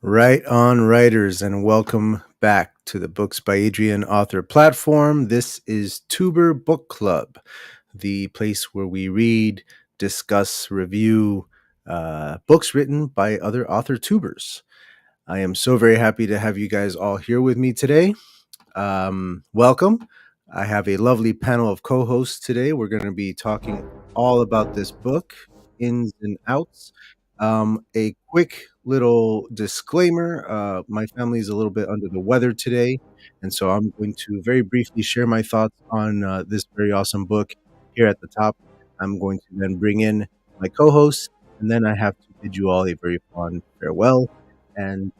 Right on, writers, and welcome back to the Books by Adrian author platform. This is Tuber Book Club, the place where we read, discuss, review books written by other author tubers. I am so very happy to have you guys all here with me today. Welcome. I have a lovely panel of co hosts today. We're going to be talking all about this book, ins and outs. A quick little disclaimer, my family is a little bit under the weather today, and so I'm going to very briefly share my thoughts on this very awesome book here at the top. I'm going to then bring in my co hosts, and then I have to bid you all a very fond farewell. And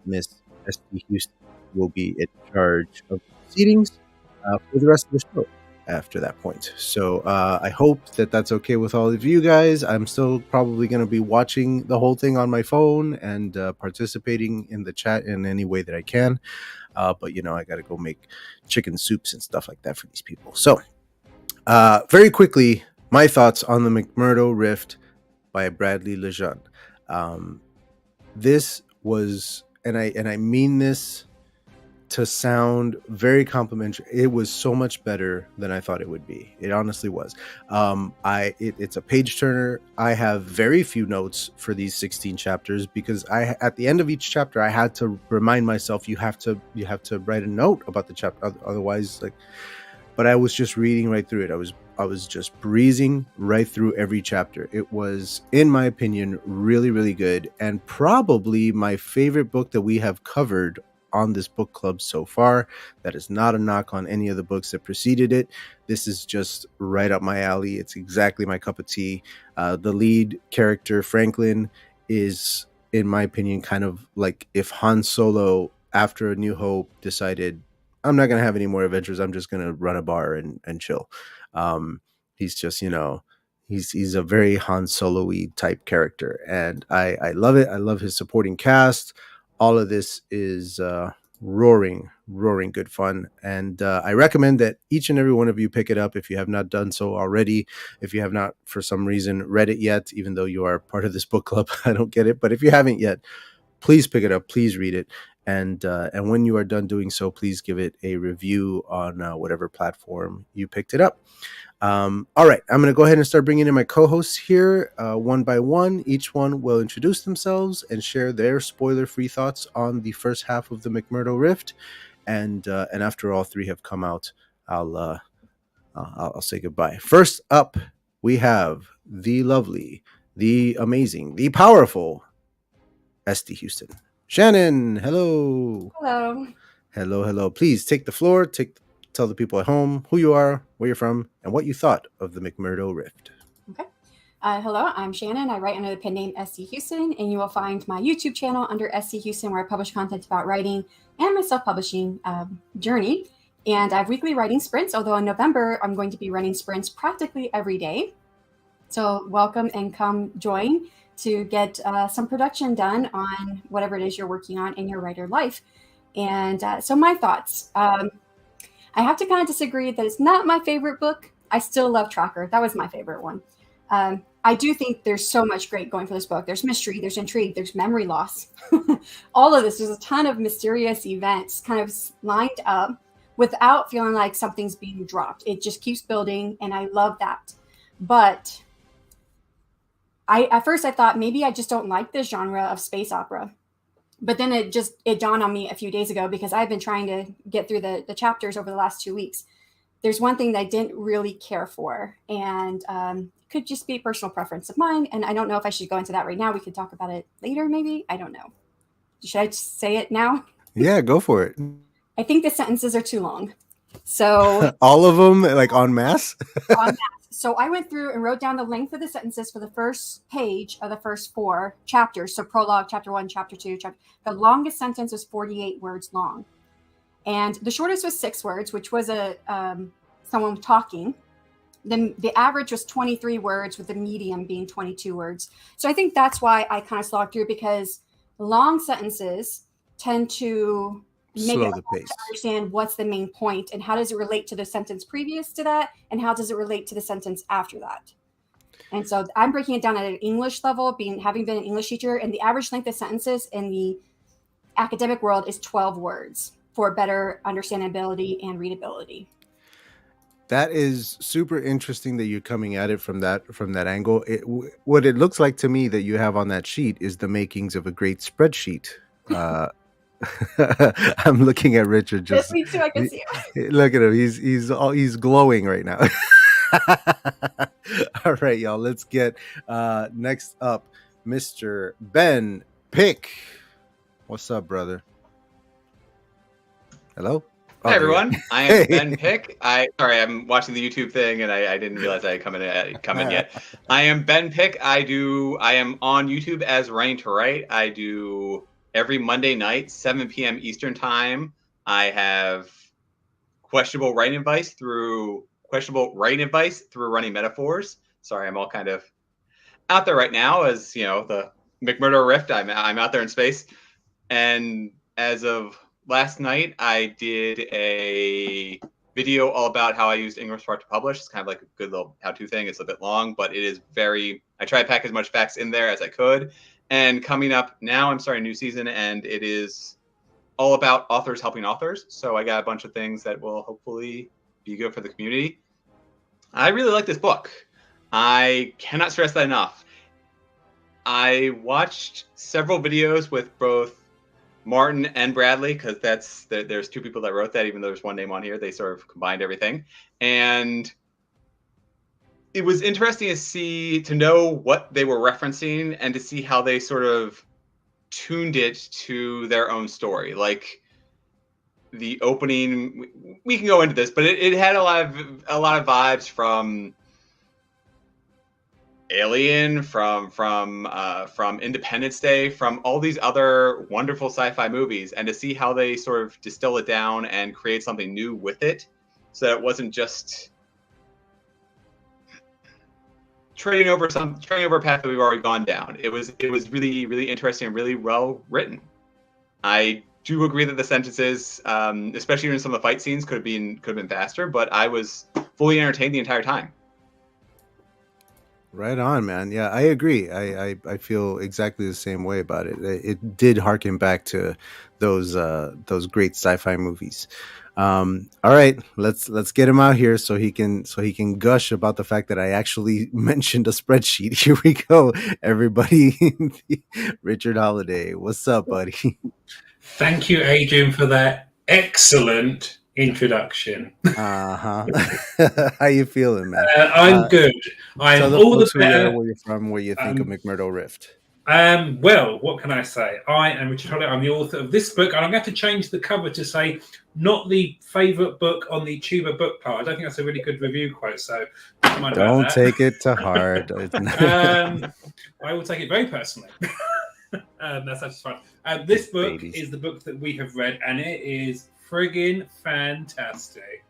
Miss S.T. Houston will be in charge of the proceedings for the rest of the show after that point. So I hope that that's okay with all of you guys. I'm still probably going to be watching the whole thing on my phone and participating in the chat in any way that I can. But, I got to go make chicken soups and stuff like that for these people. So very quickly, my thoughts on the McMurdo Rift by Bradley Lejeune. This was, and I mean this to sound very complimentary. It was so much better than I thought it would be. It honestly was. It's a page turner. I have very few notes for these 16 chapters because at the end of each chapter I had to remind myself you have to write a note about the chapter, otherwise but I was just reading right through it. I was just breezing right through every chapter. It was, in my opinion, really, really good, and probably my favorite book that we have covered on this book club so far. That is not a knock on any of the books that preceded it. This is just right up my alley. It's exactly my cup of tea. The lead character, Franklin, is, in my opinion, kind of like if Han Solo, after A New Hope, decided, I'm not going to have any more adventures. I'm just going to run a bar and chill. He's just, he's a very Han Solo-y type character. And I love it. I love his supporting cast. All of this is roaring good fun. And I recommend that each and every one of you pick it up if you have not done so already. If you have not, for some reason, read it yet, even though you are part of this book club, I don't get it. But if you haven't yet, please pick it up. Please read it. And when you are done doing so, please give it a review on whatever platform you picked it up. All right, I'm going to go ahead and start bringing in my co-hosts here one by one. Each one will introduce themselves and share their spoiler-free thoughts on the first half of the McMurdo Rift. And after all three have come out, I'll say goodbye. First up, we have the lovely, the amazing, the powerful S.T. Houston. Shannon, hello. Hello. Please take the floor. Tell the people at home who you are, where you're from, and what you thought of the McMurdo Rift. Okay. Hello, I'm Shannon. I write under the pen name SC Houston, and you will find my YouTube channel under SC Houston, where I publish content about writing and my self-publishing journey. And I have weekly writing sprints, although in November, I'm going to be running sprints practically every day. So welcome and come join to get some production done on whatever it is you're working on in your writer life. And so my thoughts. I have to kind of disagree that it's not my favorite book. I still love Tracker. That was my favorite one. I do think there's so much great going for this book. There's mystery, there's intrigue, there's memory loss. All of this, there's a ton of mysterious events kind of lined up without feeling like something's being dropped. It just keeps building, and I love that. But at first I thought maybe I just don't like this genre of space opera. But then it dawned on me a few days ago, because I've been trying to get through the chapters over the last 2 weeks. There's one thing that I didn't really care for, and could just be a personal preference of mine. And I don't know if I should go into that right now. We could talk about it later, maybe. I don't know. Should I say it now? Yeah, go for it. I think the sentences are too long. So all of them, like en masse? En masse. So I went through and wrote down the length of the sentences for the first page of the first 4 chapters. So prologue, chapter 1, chapter 2. The longest sentence was 48 words long. And the shortest was 6 words, which was someone talking. Then the average was 23 words, with the medium being 22 words. So I think that's why I kind of slogged through, because long sentences tend to make slow it the pace to understand what's the main point and how does it relate to the sentence previous to that, and how does it relate to the sentence after that. And so I'm breaking it down at an English level, having been an English teacher, and the average length of sentences in the academic world is 12 words for better understandability and readability. That is super interesting that you're coming at it from that angle. What it looks like to me that you have on that sheet is the makings of a great spreadsheet. I'm looking at Richard. Yes, Just me too. I can see it. look at him. He's glowing right now. All right, y'all. Let's get next up, Mr. Ben Pick. What's up, brother? Hello. Hi everyone, I am Ben Pick. I'm watching the YouTube thing and I didn't realize I had come in yet. I am Ben Pick. I am on YouTube as Writing to Write. I do every Monday night, 7 p.m. Eastern time. I have questionable writing advice through running metaphors. Sorry, I'm all kind of out there right now as the McMurdo Rift. I'm out there in space, and as of last night, I did a video all about how I used IngramSmart to publish. It's kind of like a good little how-to thing. It's a bit long, but it is I try to pack as much facts in there as I could. And coming up now, I'm starting a new season, and it is all about authors helping authors. So I got a bunch of things that will hopefully be good for the community. I really like this book. I cannot stress that enough. I watched several videos with both Martin and Bradley, because there's two people that wrote that, even though there's one name on here. They sort of combined everything, and it was interesting to know what they were referencing and to see how they sort of tuned it to their own story. Like the opening, we can go into this, but it had a lot of vibes from Alien, from Independence Day, from all these other wonderful sci-fi movies, and to see how they sort of distill it down and create something new with it, so that it wasn't just trading over a path that we've already gone down. It was really, really interesting and really well written. I do agree that the sentences, especially in some of the fight scenes, could have been faster, but I was fully entertained the entire time. Right on, man. Yeah, I agree. I feel exactly the same way about it. It did harken back to those great sci-fi movies. All right, let's get him out here so he can gush about the fact that I actually mentioned a spreadsheet. Here we go, everybody. Richard Holiday, what's up, buddy? Thank you, Adrian, for that excellent introduction. How you feeling, man? I'm good. I'm all the better. Where you're from, where you think of McMurdo Rift. Well, what can I say? I am Richard Holiday. I'm the author of this book, and I'm going to change the cover to say not the favourite book on the Tuber book part. I don't think that's a really good review quote, so don't take it to heart. I will take it very personally. That's actually fine. This book is the book that we have read, and it is friggin' fantastic.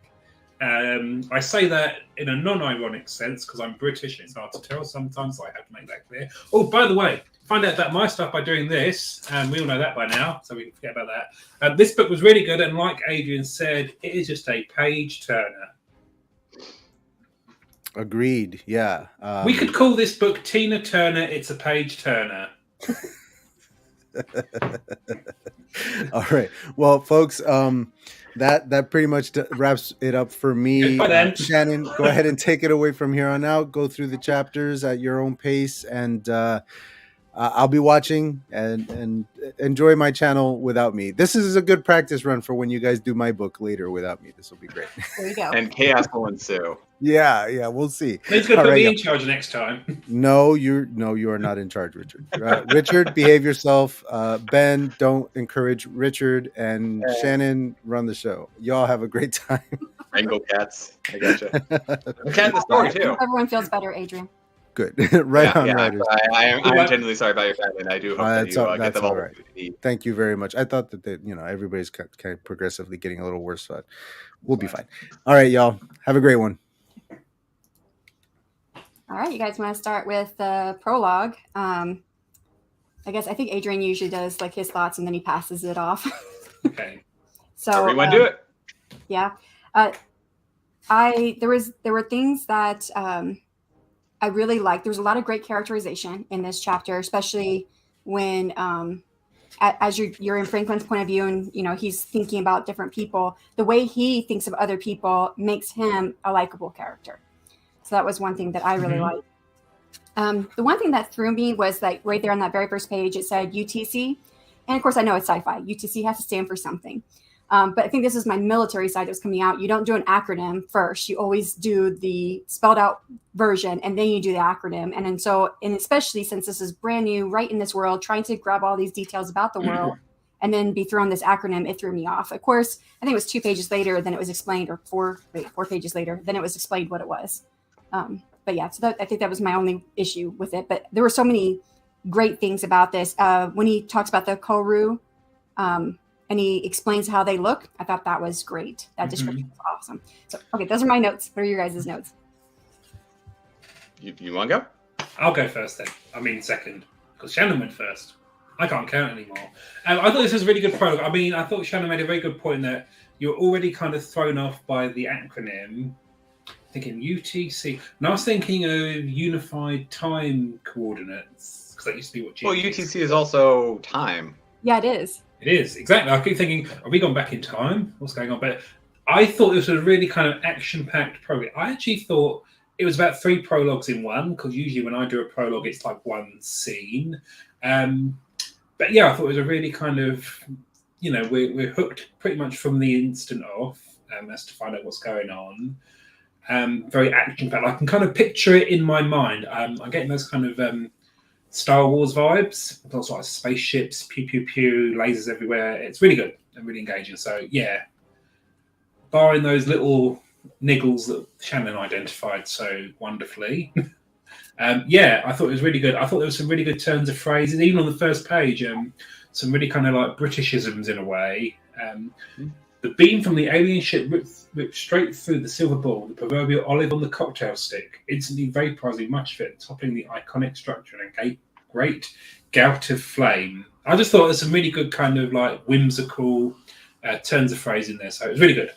I say that in a non-ironic sense because I'm British and it's hard to tell sometimes, so I have to make that clear. Oh, by the way, find out about my stuff by doing this, and we all know that by now, so we can forget about that. This book was really good, and like Adrian said, it is just a page turner. Agreed. Yeah. We could call this book Tina Turner, It's a Page Turner. All right. Well, folks, that pretty much wraps it up for me. Shannon, go ahead and take it away from here on out. Go through the chapters at your own pace, and I'll be watching and enjoy my channel without me. This is a good practice run for when you guys do my book later without me. This will be great. There you go. And chaos will ensue. Yeah, we'll see. He's going to put me in charge next time. No, you are not in charge, Richard. Richard, behave yourself. Ben, don't encourage Richard, and Shannon, run the show. Y'all have a great time. Wrangle cats. I gotcha. Cat in the story too. Everyone feels better, Adrian. Good. Right on. I'm genuinely sorry about your family, and I do hope that you get them all. Right. Thank you very much. I thought that everybody's kind of progressively getting a little worse, but we'll be fine. All right, y'all. Have a great one. All right, you guys want to start with the prologue. I think Adrian usually does like his thoughts and then he passes it off. Okay. So everyone do it. Yeah. There were things that I really liked. There was a lot of great characterization in this chapter, especially when as you're in Franklin's point of view, and he's thinking about different people, the way he thinks of other people makes him a likable character. So that was one thing that I really liked. The one thing that threw me was like right there on that very first page, it said UTC. And of course, I know it's sci-fi. UTC has to stand for something. But I think this is my military side that was coming out. You don't do an acronym first. You always do the spelled out version, and then you do the acronym. And especially since this is brand new, right in this world, trying to grab all these details about the world and then be thrown this acronym, it threw me off. Of course, I think it was 2 pages later, then it was explained, or 4 pages later, then it was explained what it was. But yeah, so I think that was my only issue with it. But there were so many great things about this. When he talks about the Koru, and he explains how they look, I thought that was great. That description was awesome. So, okay, those are my notes. What are your guys' notes? You want to go? I'll go first then. I mean second, because Shannon went first. I can't count anymore. I thought this was a really good prologue. I mean, I thought Shannon made a very good point that you're already kind of thrown off by the acronym, thinking UTC. And I was thinking of Unified Time Coordinates, because that used to be what Well, UTC is also time. Yeah, it is. It is, exactly. I keep thinking, are we gone back in time? What's going on? But I thought this was a really kind of action-packed prologue. I actually thought it was about 3 prologues in one, because usually when I do a prologue, it's like one scene. But yeah, I thought it was a really kind of, we're hooked pretty much from the instant off as to find out what's going on. Very action-packed. I can kind of picture it in my mind. I'm getting those kind of Star Wars vibes. Lots of like spaceships, pew pew pew, lasers everywhere. It's really good and really engaging. So yeah, barring those little niggles that Shannon identified so wonderfully. Yeah, I thought it was really good. I thought there was some really good turns of phrases, even on the first page. Some really kind of like Britishisms in a way. The beam from the alien ship ripped straight through the silver ball, the proverbial olive on the cocktail stick, instantly vaporizing much of it, toppling the iconic structure in a great gout of flame. I just thought there's some really good kind of like whimsical turns of phrase in there, so it was really good.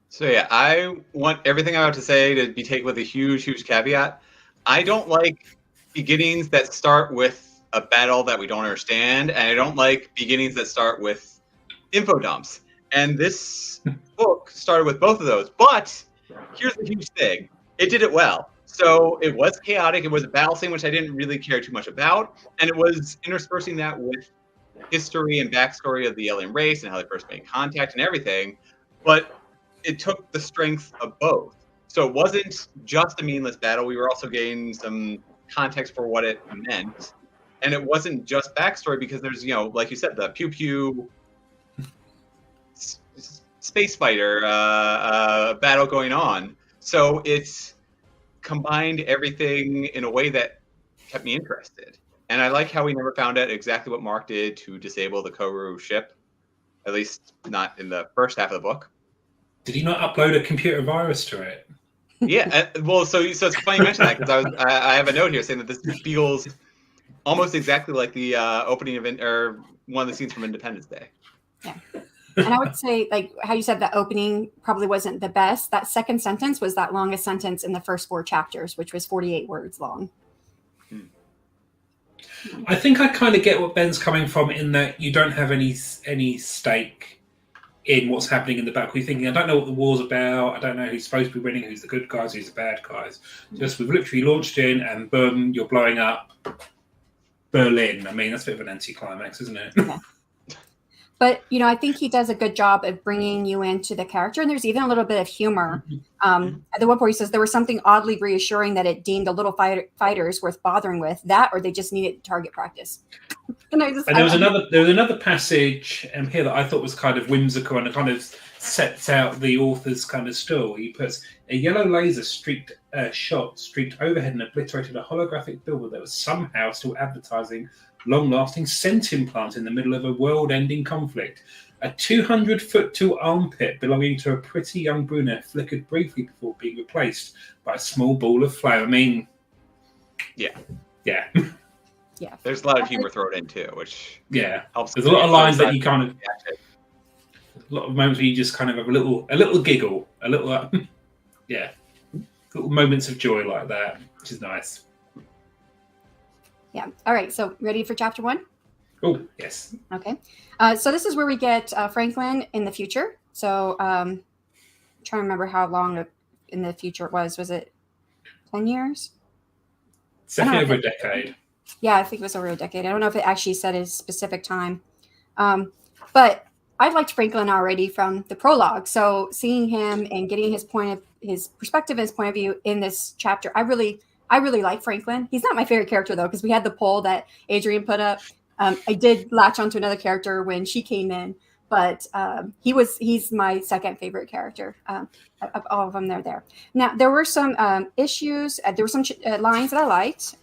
So yeah, I want everything I have to say to be taken with a huge, huge caveat. I don't like beginnings that start with a battle that we don't understand, and I don't like beginnings that start with info dumps. And this book started with both of those. But here's the huge thing. It did it well. So it was chaotic. It was a battle scene, which I didn't really care too much about. And it was interspersing that with history and backstory of the alien race and how they first made contact and everything. But it took the strength of both. So it wasn't just a meaningless battle. We were also getting some context for what it meant. And it wasn't just backstory, because there's, like you said, the pew pew space fighter battle going on. So it's combined everything in a way that kept me interested. And I like how we never found out exactly what Mark did to disable the Koru ship, at least not in the first half of the book. Did he not upload a computer virus to it? Yeah, well, so it's funny you mention that, because I have a note here saying that this feels almost exactly like the opening of or one of the scenes from Independence Day. Yeah. And I would say, like how you said, the opening probably wasn't the best. That second sentence was that longest sentence in the first 4 chapters, which was 48 words long. I think I kind of get what Ben's coming from, in that you don't have any stake in what's happening in the back. We're thinking, I don't know what the war's about. I don't know who's supposed to be winning, who's the good guys, who's the bad guys. Just we've literally launched in, and boom, you're blowing up Berlin. I mean, that's a bit of an anticlimax, isn't it? Yeah. But, I think he does a good job of bringing you into the character. And there's even a little bit of humor. At the one point he says there was something oddly reassuring that it deemed the little fighters worth bothering with, that, or they just needed target practice. And there was another passage here that I thought was kind of whimsical, and it kind of sets out the author's kind of story. He puts a yellow laser streaked overhead and obliterated a holographic billboard that was somehow still advertising long-lasting scent implant in the middle of a world-ending conflict. A 200-foot tall armpit belonging to a pretty young brunette flickered briefly before being replaced by a small ball of flame. I mean, yeah. Yeah. There's a lot of humor thrown in too, which helps. There's a lot of lines that you kind of, a lot of moments where you just kind of have a little giggle, a little little moments of joy like that, which is nice. Yeah. All right. So ready for chapter 1? Oh, yes. Okay. So this is where we get Franklin in the future. So I'm trying to remember how long in the future it was. Was it 10 years? It's definitely over a decade. Yeah, I think it was over a decade. I don't know if it actually said a specific time. But I liked Franklin already from the prologue. So seeing him and getting his perspective, his point of view in this chapter, I really like Franklin. He's not my favorite character though, because we had the poll that Adrian put up. I did latch onto another character when she came in, but he's my second favorite character. Of all of them, they're there. Now there were some issues. There were some lines that I liked.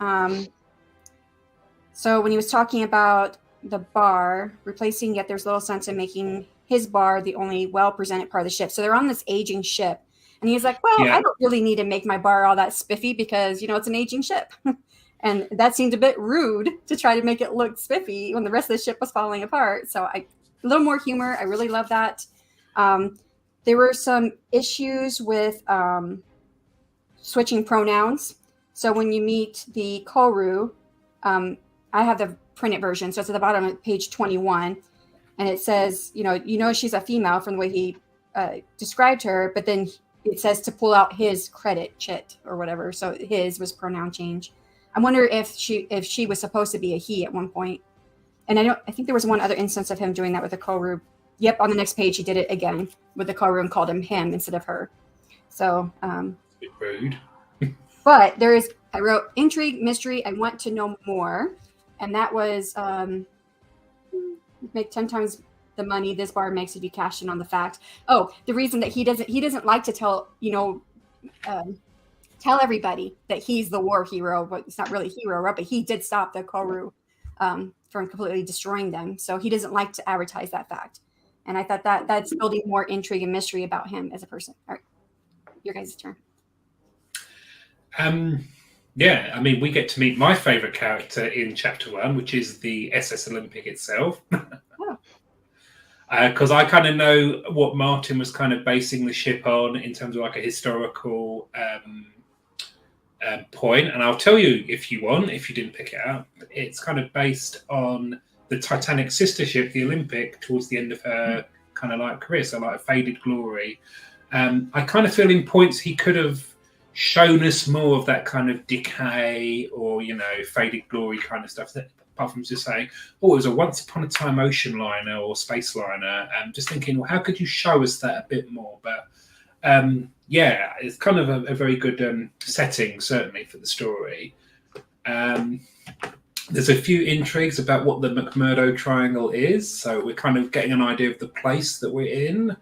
So when he was talking about the bar replacing, yet there's little sense in making his bar the only well-presented part of the ship. So they're on this aging ship, and he's like, "Well, I don't really need to make my bar all that spiffy because it's an aging ship." And that seemed a bit rude to try to make it look spiffy when the rest of the ship was falling apart. So a little more humor. I really love that. There were some issues with switching pronouns. So when you meet the Koru, I have the printed version. So it's at the bottom of page 21. And it says, she's a female from the way he described her. But then it says to pull out his credit, chit, or whatever. So his was pronoun change. I wonder if she was supposed to be a he at one point. And I think there was one other instance of him doing that with the Koru. Yep, on the next page he did it again with the Koru and called him instead of her. So bit rude. But I wrote intrigue, mystery, I want to know more. And that was make 10 times the money this bar makes if you cash in on the fact. Oh, the reason that he doesn't like to tell everybody that he's the war hero, but it's not really a hero, right? But he did stop the Koru from completely destroying them. So he doesn't like to advertise that fact. And I thought that's building more intrigue and mystery about him as a person. All right, your guys' turn. Yeah, I mean, we get to meet my favorite character in chapter 1, which is the SS Olympic itself. Because I kind of know what Martin was kind of basing the ship on in terms of like a historical point. And I'll tell you if you want, if you didn't pick it up, it's kind of based on the Titanic sister ship, the Olympic, towards the end of her kind of like career, so like a faded glory. I kind of feel in points he could have shown us more of that kind of decay or, faded glory kind of stuff, apart from just saying, oh, it was a once upon a time ocean liner or space liner. Just thinking, well, how could you show us that a bit more? But yeah, it's kind of a very good setting, certainly, for the story. There's a few intrigues about what the McMurdo triangle is, so we're kind of getting an idea of the place that we're in. I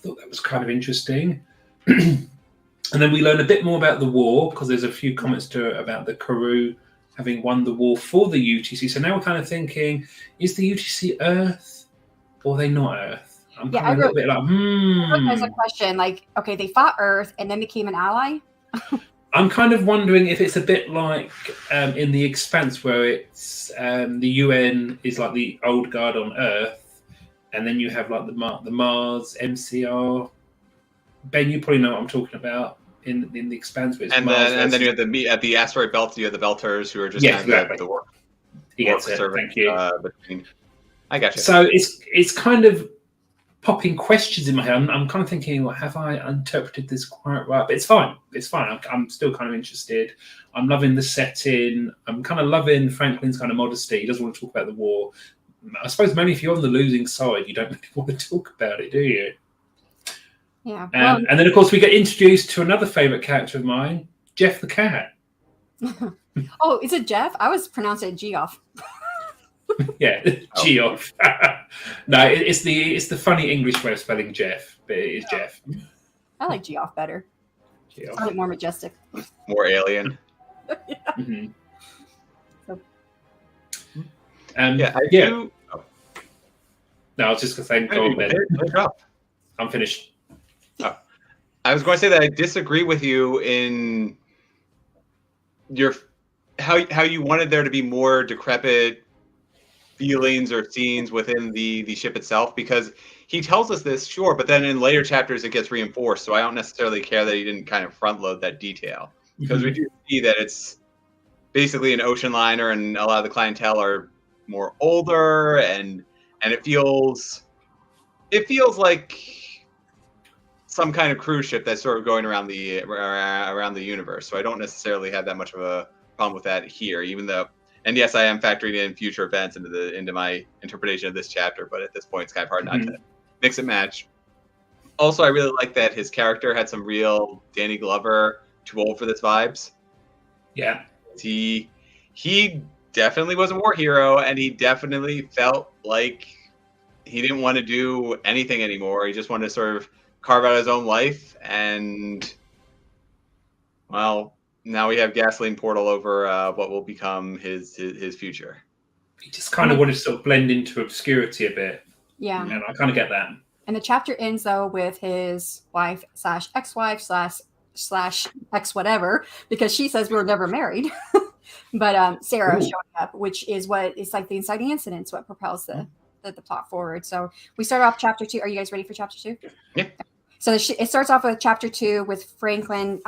thought that was kind of interesting. And then we learn a bit more about the war, because there's a few comments about the Koru having won the war for the UTC. So now we're kind of thinking, is the UTC Earth or are they not Earth? I'm kind of a little bit like, There's a question like, okay, they fought Earth and then became an ally. I'm kind of wondering if it's a bit like in The Expanse, where it's the UN is like the old guard on Earth, and then you have like the Mars MCR. Ben, you probably know what I'm talking about in The Expanse. And then you have at the asteroid belt, you have the Belters who are just kind of the work. Thank you. I got you. So it's kind of popping questions in my head. I'm kind of thinking, well, have I interpreted this quite right? But it's fine. It's fine. I'm still kind of interested. I'm loving the setting. I'm kind of loving Franklin's kind of modesty. He doesn't want to talk about the war. I suppose mainly if you're on the losing side, you don't really want to talk about it, do you? Yeah. And then, of course, we get introduced to another favourite character of mine, Jeff the cat. Oh, is it Jeff? I was pronouncing it Geoff. Yeah, Geoff. No, it's the funny English way of spelling Jeff, but it is Jeff. I like Geoff better. Geoff. I like more majestic. More alien. Yeah. Mm-hmm. So. I do. Oh. No, I was just going to say, go on, Ben. I'm finished. Oh. I was going to say that I disagree with you in your how you wanted there to be more decrepit feelings or scenes within the ship itself, because he tells us this, sure, but then in later chapters it gets reinforced. So I don't necessarily care that he didn't kind of front load that detail, because we do see that basically an ocean liner, and a lot of the clientele are more older, and it feels like some kind of cruise ship that's sort of going around the universe. So I don't necessarily have that much of a problem with that here, even though. And yes, I am factoring in future events into my interpretation of this chapter, but at this point, it's kind of hard not to mix and match. Also, I really like that his character had some real Danny Glover too old for this vibes. Yeah, he definitely was a war hero, and he definitely felt like he didn't want to do anything anymore. He just wanted to sort of carve out his own life, and well, now we have gasoline poured all over what will become his future. He just kind of wanted to sort of blend into obscurity a bit. Yeah. And I kind of get that. And the chapter ends, though, with his wife / ex-wife / ex whatever, because she says we were never married. But Sarah showing up, which is what it's like the inciting incidents, what propels the plot forward. So we start off chapter 2. Are you guys ready for chapter 2? Yeah. So it starts off with chapter 2 with Franklin.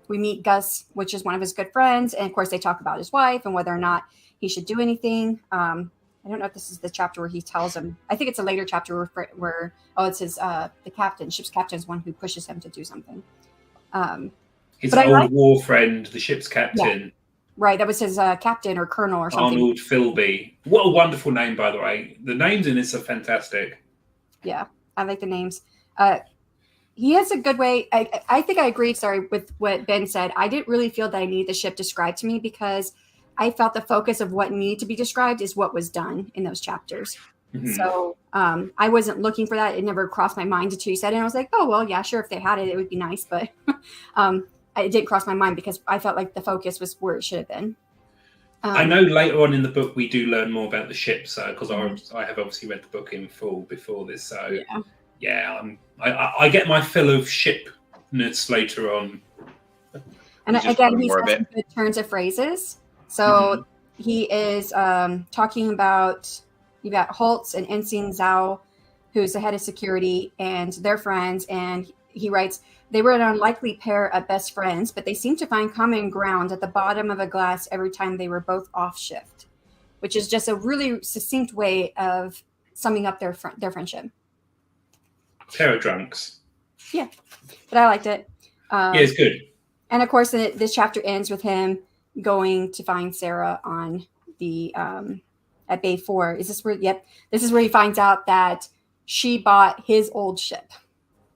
We meet Gus, which is one of his good friends. And of course, they talk about his wife and whether or not he should do anything. I don't know if this is the chapter where he tells him. I think it's a later chapter where it's his the captain, ship's captain is one who pushes him to do something. His old war friend, the ship's captain. Yeah. Right, that was his captain or colonel or something. Arnold Philby. What a wonderful name, by the way. The names in this are fantastic. Yeah, I like the names. He has a good way. I think I agree, with what Ben said. I didn't really feel that I needed the ship described to me because I felt the focus of what needed to be described is what was done in those chapters. Mm-hmm. So I wasn't looking for that. It never crossed my mind until you said it. And I was like, oh, well, yeah, sure. If they had it, it would be nice. But it didn't cross my mind because I felt like the focus was where it should have been. I know later on in the book we do learn more about the ship, because I have obviously read the book in full before this. So I get my fill of shipness later on. And again, he's got some good turns of phrases. So he is talking about, you got Holtz and Ensign Zhao, who's the head of security, and they're friends. And he writes, they were an unlikely pair of best friends, but they seemed to find common ground at the bottom of a glass every time they were both off shift, which is just a really succinct way of summing up their friendship. Pair of drunks. Yeah, but I liked it. Yeah, it's good. And of course, this chapter ends with him going to find Sarah on the at Bay 4. Is this where? Yep, this is where he finds out that she bought his old ship,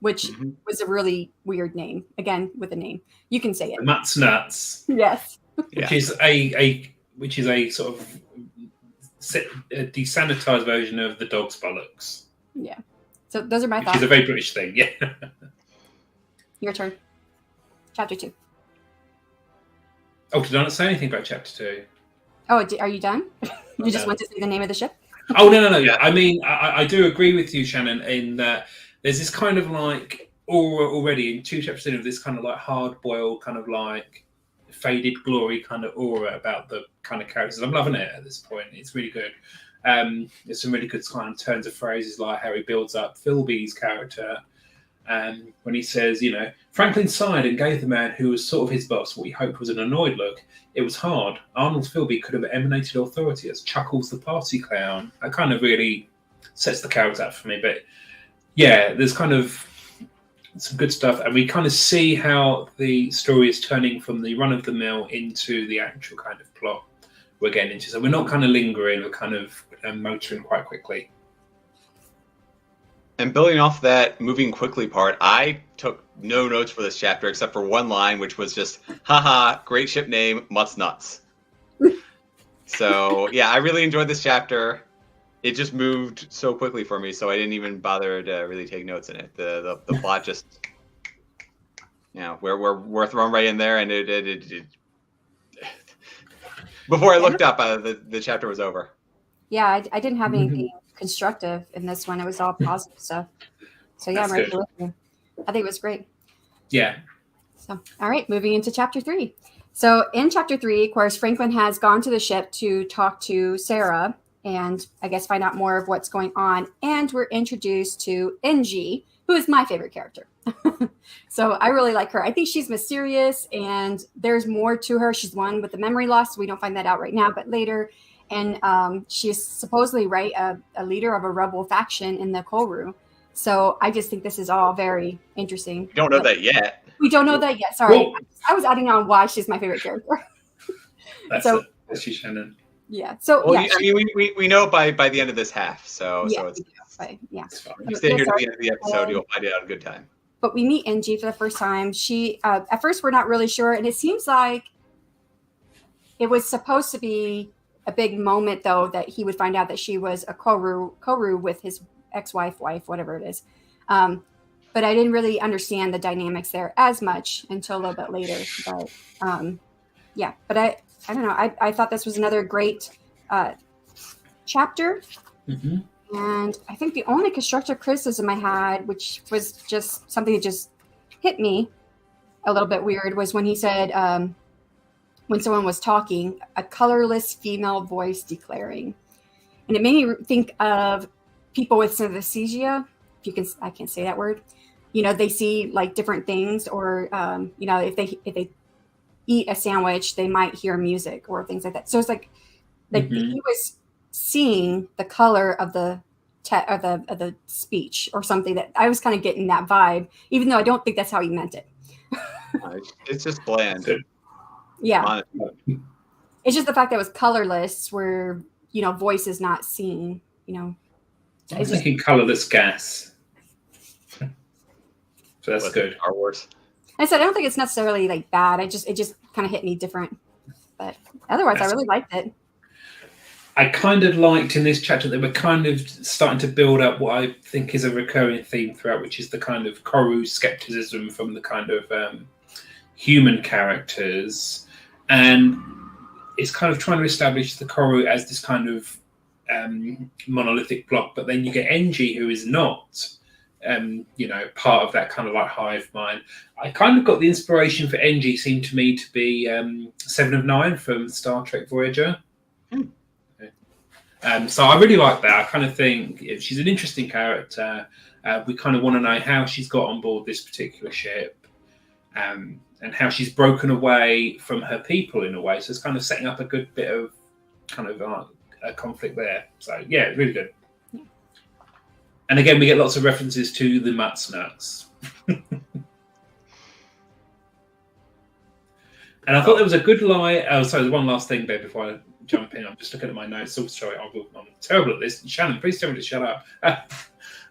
which was a really weird name. Again, with a name, you can say it. Nuts Nuts. Yes. Which is a sort of desanitized version of the dog's bollocks. Yeah. So those are my thoughts. Which is a very British thing. Yeah. Your turn. Chapter 2. Oh, did I not say anything about chapter 2? Oh, are you done? You just want to say the name of the ship? Oh, no. Yeah. I mean, I do agree with you, Shannon, in that there's this kind of like aura already in 2 chapters in of this kind of like hard-boiled kind of like faded glory kind of aura about the kind of characters. I'm loving it at this point. It's really good. There's some really good kind of turns of phrases, like how he builds up Philby's character. When he says, Franklin sighed and gave the man who was sort of his boss what he hoped was an annoyed look. It was hard. Arnold Philby could have emanated authority as Chuckles the party clown. That kind of really sets the character up for me. But yeah, there's kind of some good stuff. And we kind of see how the story is turning from the run-of-the-mill into the actual kind of plot we're getting into. So we're not kind of lingering, we're kind of motoring quite quickly. And building off that moving quickly part, I took no notes for this chapter except for one line, which was just, haha, great ship name, Mutts Nuts. So, yeah, I really enjoyed this chapter. It just moved so quickly for me, so I didn't even bother to really take notes in it. The plot just, we're thrown right in there, and it before I looked up, the chapter was over. Yeah, I didn't have anything constructive in this one. It was all positive stuff. So yeah, I'm ready to listen. I think it was great. Yeah. So all right, moving into chapter 3. So in chapter 3, of course, Franklin has gone to the ship to talk to Sarah and I guess find out more of what's going on. And we're introduced to NG, who is my favorite character. So I really like her. I think she's mysterious and there's more to her. She's one with the memory loss. We don't find that out right now, but later. And she's supposedly, right, a leader of a rebel faction in the Koru. So I just think this is all very interesting. We don't know that yet. We don't know that yet. Sorry. Well, I was adding on why she's my favorite character. That's she's Shannon. Yeah. So well, yeah, I mean, we know by the end of this half. So yeah, so it's yeah. If you stay here to the end of the episode, you'll find it out in good time. But we meet Enji for the first time. She at first we're not really sure, and it seems like it was supposed to be a big moment, though, that he would find out that she was a Koru with his ex-wife, whatever it is. But I didn't really understand the dynamics there as much until a little bit later. But yeah, but I don't know. I thought this was another great chapter. Mm-hmm. And I think the only constructive criticism I had, which was just something that just hit me a little bit weird, was when he said, when someone was talking, a colorless female voice declaring. And it made me think of people with synesthesia. I can't say that word. You know, they see like different things, or you know, if they eat a sandwich, they might hear music or things like that. So it's like mm-hmm. He was seeing the color of the speech or something, that I was kind of getting that vibe, even though I don't think that's how he meant it. It's just bland. Yeah. It's just the fact that it was colorless, where, you know, voice is not seen, you know. I was thinking colorless gas. So that's good. Star Wars. I said I don't think it's necessarily like bad. It just kind of hit me different. But otherwise, I really liked it. I kind of liked in this chapter that we're kind of starting to build up what I think is a recurring theme throughout, which is the kind of Koru skepticism from the kind of human characters. And it's kind of trying to establish the Koru as this kind of monolithic block. But then you get Enji, who is not, you know, part of that kind of like hive mind. I kind of got the inspiration for Enji, seemed to me to be 7 of 9 from Star Trek Voyager. So I really like that. I kind of think she's an interesting character. We kind of want to know how she's got on board this particular ship, and how she's broken away from her people in a way. So it's kind of setting up a good bit of kind of a conflict there. So yeah, really good. Yeah. And again, we get lots of references to the Nuts. And I thought there was a good line. Oh, sorry, there's one last thing there before I jump in. I'm just looking at my notes. Oh, sorry, I'm terrible at this. Shannon, please tell me to shut up.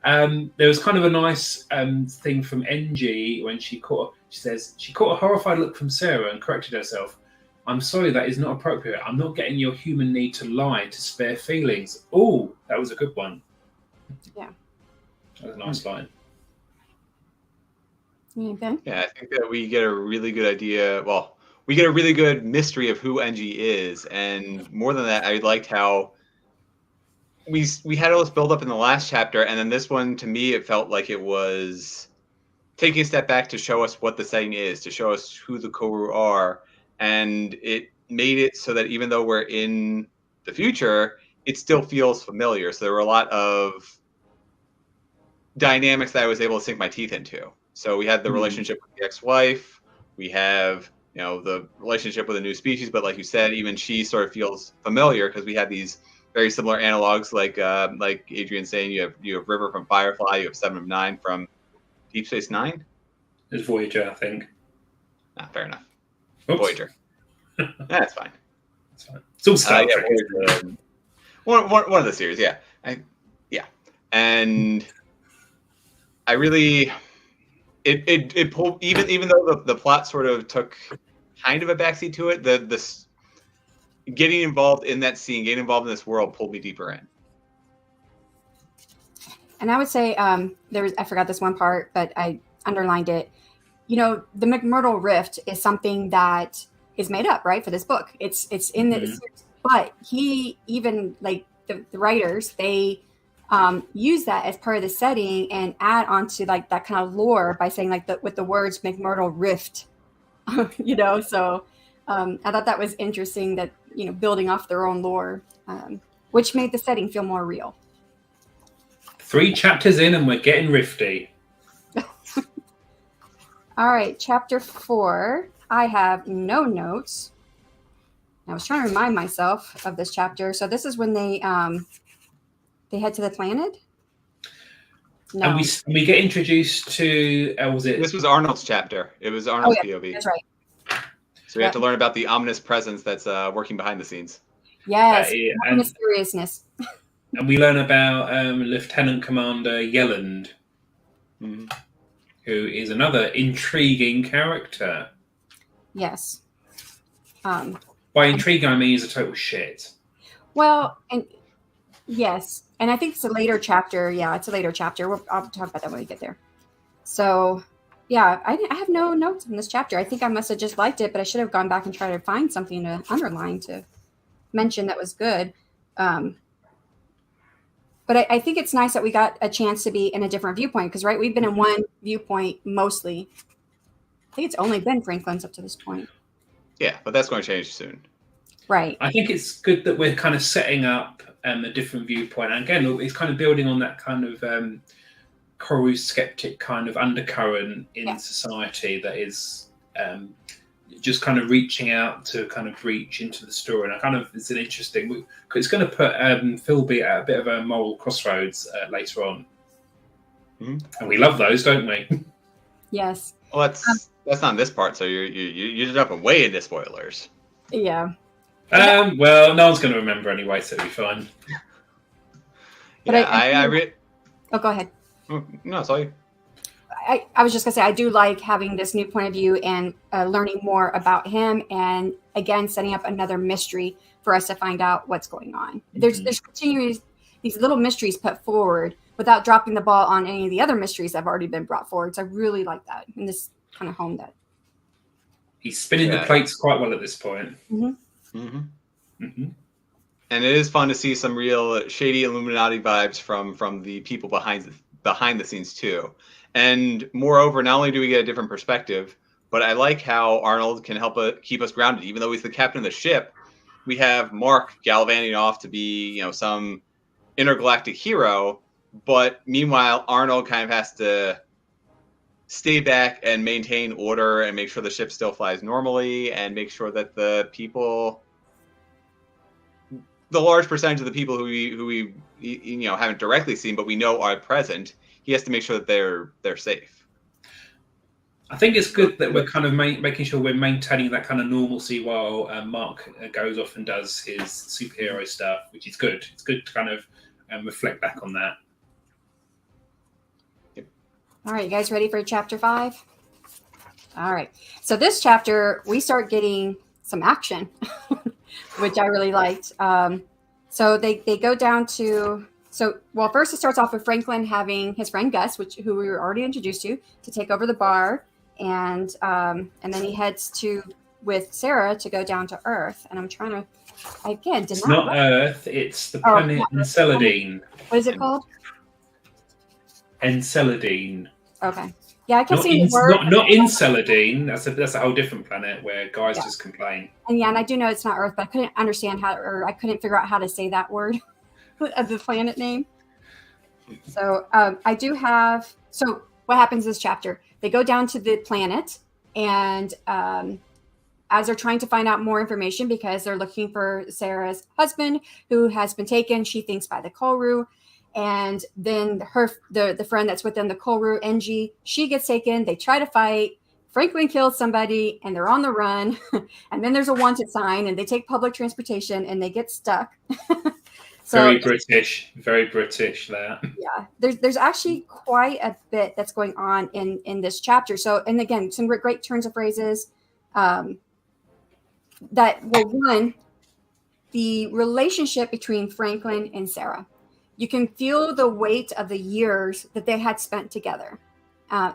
There was kind of a nice thing from Enji when she says she caught a horrified look from Sarah and corrected herself. I'm sorry, that is not appropriate. I'm not getting your human need to lie to spare feelings. Oh, that was a good one. Yeah. That was a nice line. Okay. Yeah, I think that we get a really good idea. Well, we get a really good mystery of who Enji is, and more than that, I liked how we had all this build up in the last chapter, and then this one, to me, it felt like it was taking a step back to show us what the setting is, to show us who the Koru are, and it made it so that even though we're in the future, it still feels familiar. So there were a lot of dynamics that I was able to sink my teeth into. So we had the relationship with the ex-wife, we have, you know, the relationship with a new species, but like you said, even she sort of feels familiar because we have these very similar analogs, like Adrian's saying, you have River from Firefly, you have 7 of 9 from Deep Space Nine. It's Voyager, I think. Fair enough. Oops. Voyager. That's fine. That's fine. It's all Star Trek. Yeah, one of the series, yeah. And I really it pulled, even though the plot sort of took kind of a backseat to it, the getting involved in that scene, getting involved in this world pulled me deeper in. And I would say I forgot this one part, but I underlined it. You know, the McMurdo rift is something that is made up, right, for this book. It's in the but he, even like the writers, they use that as part of the setting and add onto like that kind of lore by saying like with the words McMurdo rift. You know, so I thought that was interesting, that, you know, building off their own lore, which made the setting feel more real. 3 chapters in and we're getting rifty. All right, chapter 4. I have no notes. I was trying to remind myself of this chapter. So this is when they head to the planet. No. And we get introduced to was it? This was Arnold's chapter. It was Arnold's POV. That's right. So we have to learn about the ominous presence that's working behind the scenes. Yes, and mysteriousness. And we learn about Lieutenant Commander Yelland, who is another intriguing character. Yes. By intriguing, I mean he's a total shit. Well, and yes, and I think it's a later chapter. Yeah, it's a later chapter. I'll talk about that when we get there. So, yeah, I have no notes in this chapter. I think I must have just liked it, but I should have gone back and tried to find something to underline to mention that was good. But I think it's nice that we got a chance to be in a different viewpoint because, right, we've been in one viewpoint mostly. I think it's only been Franklin's up to this point. Yeah, but that's going to change soon. Right. I think it's good that we're kind of setting up a different viewpoint. And again, it's kind of building on that kind of Koru skeptic kind of undercurrent in society that is just kind of reaching out to kind of reach into the story. And it's an interesting, it's going to put Philby at a bit of a moral crossroads later on. Mm-hmm. And we love those, don't we? Yes. Well, that's not in this part, so you're jumping way into spoilers. Yeah. Well, no one's going to remember anyway, so it'll be fine. But oh, go ahead. No, it's all you. I was just going to say, I do like having this new point of view and learning more about him, and again, setting up another mystery for us to find out what's going on. Mm-hmm. There's continuing these little mysteries put forward without dropping the ball on any of the other mysteries that have already been brought forward. So I really like that, and this kind of honed that. He's spinning the plates quite well at this point. Mm-hmm. Mm-hmm. Mm-hmm. And it is fun to see some real shady Illuminati vibes from the people behind the scenes too. And moreover, not only do we get a different perspective, but I like how Arnold can help keep us grounded. Even though he's the captain of the ship, we have Mark gallivanting off to be, some intergalactic hero. But meanwhile, Arnold kind of has to stay back and maintain order and make sure the ship still flies normally and make sure that the large percentage of the people who we haven't directly seen, but we know are present, he has to make sure that they're safe. I think it's good that we're kind of making sure we're maintaining that kind of normalcy while Mark goes off and does his superhero stuff, which is good. It's good to kind of reflect back on that. All right, you guys ready for chapter 5? All right. So this chapter, we start getting some action, which I really liked. So they go down to... first it starts off with Franklin having his friend Gus, who we were already introduced to take over the bar. And then he heads with Sarah to go down to Earth. And I'm trying to... Again, it's not Earth, it's the planet Enceladine. What is it called? Enceladine. Okay. Yeah, I kept seeing the word. Not Enceladine. That's a whole different planet where guys just complain. And and I do know it's not Earth, but I couldn't understand I couldn't figure out how to say that word of the planet name. So I do have. So what happens this chapter? They go down to the planet, and as they're trying to find out more information because they're looking for Sarah's husband, who has been taken, she thinks, by the Koru. And then the friend that's with them, the Koru, Engie, she gets taken. They try to fight. Franklin kills somebody, and they're on the run. And then there's a wanted sign, and they take public transportation, and they get stuck. Very British, that. Yeah, there's actually quite a bit that's going on in this chapter. So, and again, some great turns of phrases. One, the relationship between Franklin and Sarah. You can feel the weight of the years that they had spent together,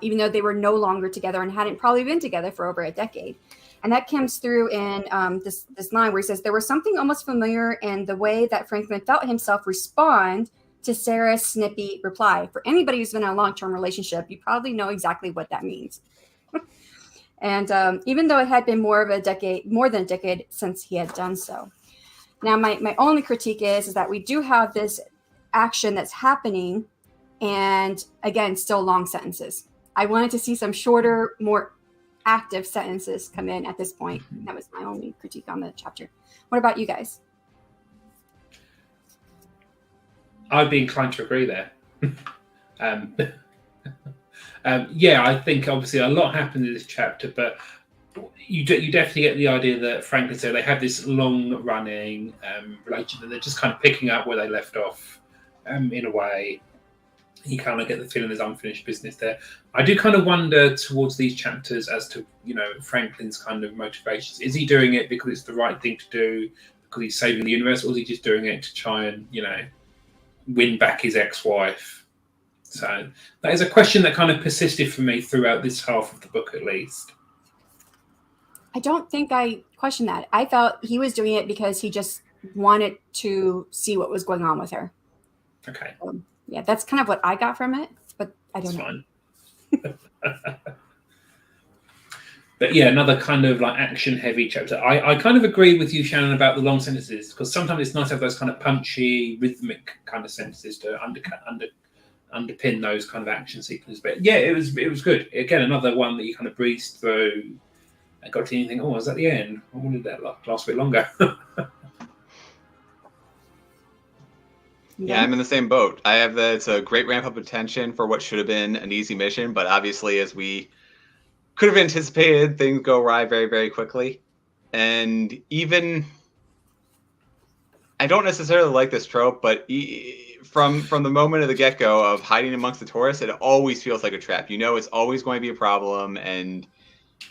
even though they were no longer together and hadn't probably been together for over a decade. And that comes through in this line where he says, there was something almost familiar in the way that Franklin felt himself respond to Sarah's snippy reply. For anybody who's been in a long-term relationship, you probably know exactly what that means. And even though it had been more than a decade since he had done so. Now, my only critique is that we do have this action that's happening, and again, still long sentences. I wanted to see some shorter, more active sentences come in at this point. That was my only critique on the chapter. What about you guys? I'd be inclined to agree there. Yeah, I think obviously a lot happened in this chapter, but you definitely get the idea that Franklin said they have this long-running relationship, and they're just kind of picking up where they left off in a way. You kind of get the feeling there's unfinished business there. I do kind of wonder towards these chapters as to, Franklin's kind of motivations. Is he doing it because it's the right thing to do, because he's saving the universe, or is he just doing it to try and, win back his ex-wife? So that is a question that kind of persisted for me throughout this half of the book, at least. I don't think I questioned that. I felt he was doing it because he just wanted to see what was going on with her. Okay. Yeah, that's kind of what I got from it, but I don't know. Fine. But yeah, another kind of like action-heavy chapter. I kind of agree with you, Shannon, about the long sentences, because sometimes it's nice to have those kind of punchy, rhythmic kind of sentences to underpin those kind of action sequences. But yeah, it was good. Again, another one that you kind of breezed through. I got to think, oh, is that the end? I wanted that last bit longer. Yeah, I'm in the same boat. It's a great ramp up of tension for what should have been an easy mission, but obviously, as we could have anticipated, things go awry very, very quickly. And even, I don't necessarily like this trope, but from the moment of the get-go of hiding amongst the tourists, it always feels like a trap. It's always going to be a problem, and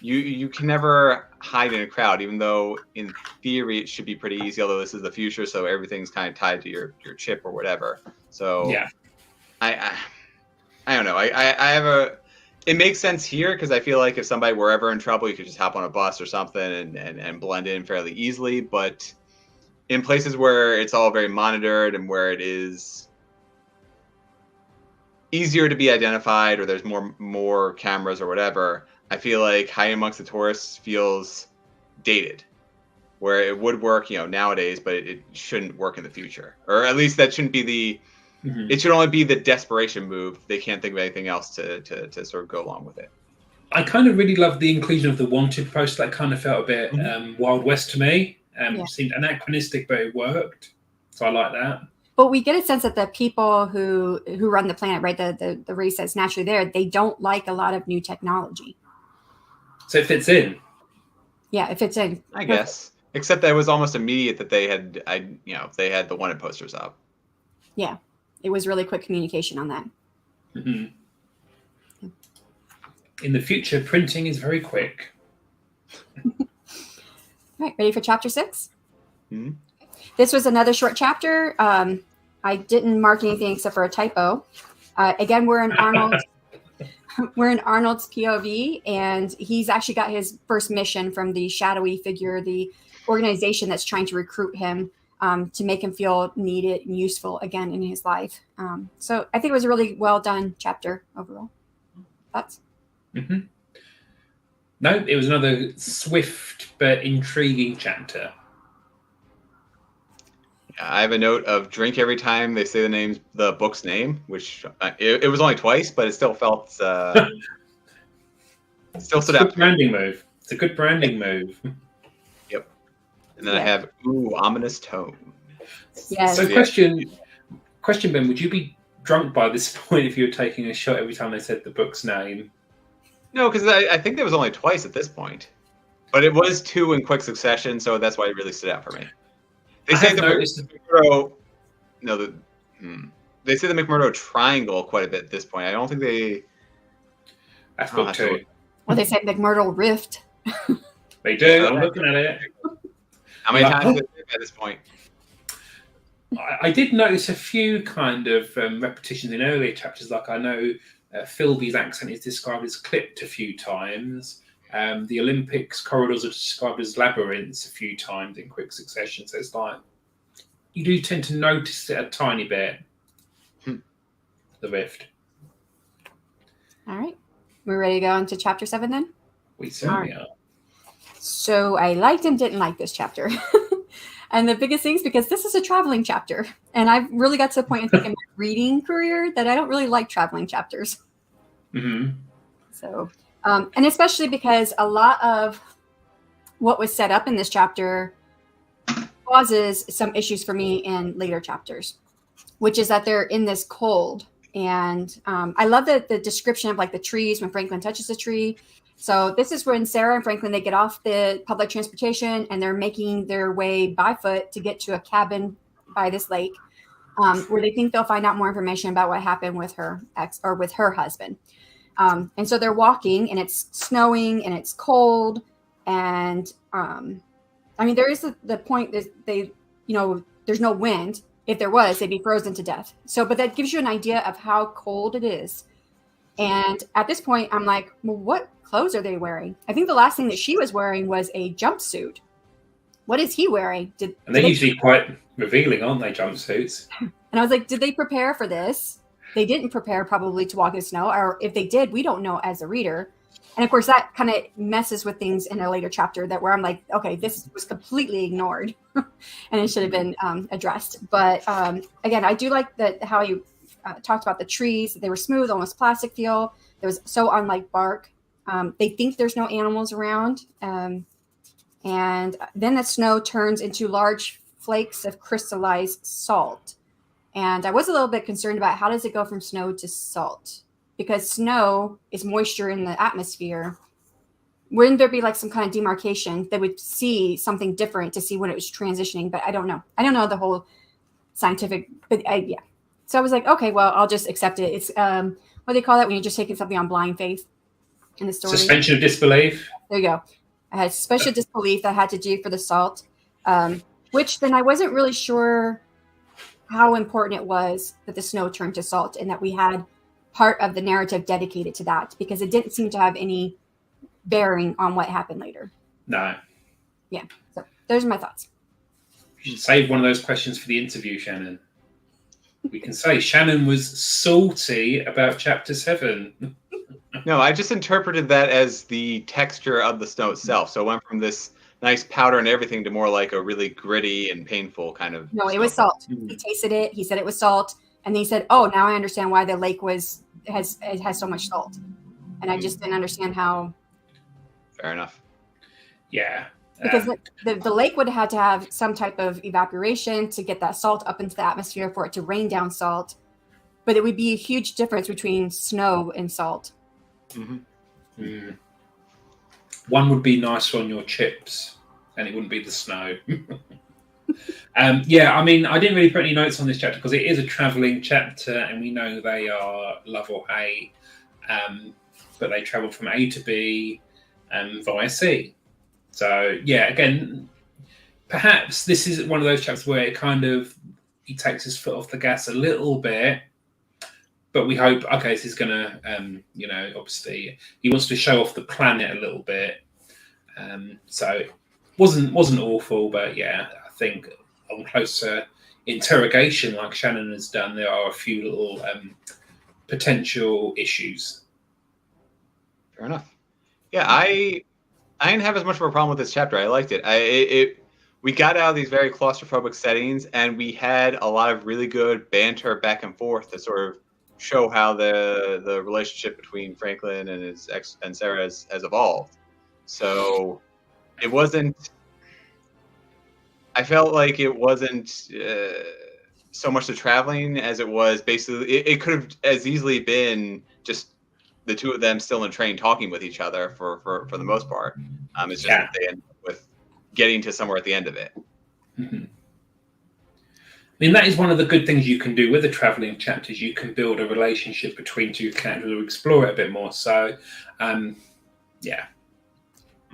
you can never hide in a crowd, even though in theory it should be pretty easy, although this is the future, so everything's kind of tied to your chip or whatever. So yeah, I don't know. It makes sense here because I feel like if somebody were ever in trouble, you could just hop on a bus or something and blend in fairly easily. But in places where it's all very monitored and where it is easier to be identified, or there's more cameras or whatever, I feel like hiding amongst the tourists feels dated, where it would work, nowadays, but it shouldn't work in the future. Or at least that shouldn't be it should only be the desperation move. They can't think of anything else to sort of go along with it. I kind of really loved the inclusion of the wanted poster. That kind of felt a bit Wild West to me. Seemed anachronistic, but it worked. So I like that. But we get a sense that the people who run the planet, right, the race that's naturally there, they don't like a lot of new technology. So it fits in. Yeah, it fits in. I guess. Except that it was almost immediate that they had the wanted posters up. Yeah. It was really quick communication on that. Mm-hmm. Yeah. In the future, printing is very quick. All right, ready for chapter 6? Mm-hmm. This was another short chapter. I didn't mark anything except for a typo. Again, we're in Arnold's POV, and he's actually got his first mission from the shadowy figure, the organization that's trying to recruit him to make him feel needed and useful again in his life. So I think it was a really well done chapter overall. Thoughts? Mm-hmm. No, it was another swift but intriguing chapter. I have a note of drink every time they say the book's name, which it was only twice, but it still felt still stood out. It's a good branding move. It's a good branding move. Yep. And then I have ominous tone. Yes. So question, Ben, would you be drunk by this point if you were taking a shot every time they said the book's name? No, because I think there was only twice at this point, but it was 2 in quick succession, so that's why it really stood out for me. They say the McMurdo. No, they say the McMurdo triangle quite a bit at this point. I don't think they. That's book 2. Well, they said McMurdo Rift. They do. I'm looking at it. How many times did they at this point? I did notice a few kind of repetitions in earlier chapters. Like I know Philby's accent is described as clipped a few times. The Olympics corridors are described as labyrinths a few times in quick succession. So it's like you do tend to notice it a tiny bit. The rift. All right. We're ready to go into chapter 7 then? We certainly are. So I liked and didn't like this chapter. And the biggest thing is because this is a traveling chapter. And I've really got to the point in my reading career that I don't really like traveling chapters. Mm-hmm. So, and especially because a lot of what was set up in this chapter causes some issues for me in later chapters, which is that they're in this cold. And I love the description of like the trees when Franklin touches the tree. So this is when Sarah and Franklin, they get off the public transportation and they're making their way by foot to get to a cabin by this lake, where they think they'll find out more information about what happened with her ex or with her husband. And so they're walking and it's snowing and it's cold. And I mean, there is the point that they, you know, there's no wind. If there was, they'd be frozen to death. So, but that gives you an idea of how cold it is. And at this point, I'm like, well, what clothes are they wearing? I think the last thing that she was wearing was a jumpsuit. What is he wearing? And they're usually quite revealing, aren't they, jumpsuits? And I was like, did they prepare for this? They didn't prepare probably to walk in the snow. Or if they did, we don't know as a reader. And of course, that kind of messes with things in a later chapter that where I'm like, okay, this was completely ignored and it should have been addressed. But again, I do like that how you talked about the trees. They were smooth, almost plastic feel. It was so unlike bark. They think there's no animals around. And then the snow turns into large flakes of crystallized salt. And I was a little bit concerned about how does it go from snow to salt? Because snow is moisture in the atmosphere. Wouldn't there be like some kind of demarcation that would see something different to see when it was transitioning? But I don't know. I don't know the whole scientific, but yeah. So I was like, okay, well, I'll just accept it. It's what do they call that when you're just taking something on blind faith in the story? Suspension of disbelief. There you go. I had suspension of disbelief that I had to do for the salt, which then I wasn't really sure how important it was that the snow turned to salt and that we had part of the narrative dedicated to that, because it didn't seem to have any bearing on what happened later. No. Yeah. So those are my thoughts. You should save one of those questions for the interview, Shannon. We can say Shannon was salty about chapter 7. No, I just interpreted that as the texture of the snow itself. So it went from this nice powder and everything to more like a really gritty and painful kind of. No, it was salt. He tasted it. He said it was salt. And then he said, oh, now I understand why the lake has so much salt. And I just didn't understand how. Fair enough. Yeah. Because the lake would have had to have some type of evaporation to get that salt up into the atmosphere for it to rain down salt. But it would be a huge difference between snow and salt. Mm-hmm. Mm. One would be nicer on your chips, and it wouldn't be the snow. Yeah, I mean, I didn't really put any notes on this chapter because it is a travelling chapter, and we know they are love or hate, but they travel from A to B via sea. So, yeah, again, perhaps this is one of those chapters where it kind of he takes his foot off the gas a little bit, but we hope, okay, this is going to, obviously he wants to show off the planet a little bit. So it wasn't awful, but yeah, I think on closer interrogation, like Shannon has done, there are a few little potential issues. Fair enough. Yeah, I didn't have as much of a problem with this chapter. I liked it. We got out of these very claustrophobic settings, and we had a lot of really good banter back and forth to sort of show how the relationship between Franklin and his ex and Sarah has evolved. So it wasn't. I felt like it wasn't so much the traveling as it was basically. It could have as easily been just the two of them still in a train talking with each other for the most part. It's just that they end up with getting to somewhere at the end of it. Mm-hmm. I mean, that is one of the good things you can do with the traveling chapters. You can build a relationship between two characters or explore it a bit more. So, yeah.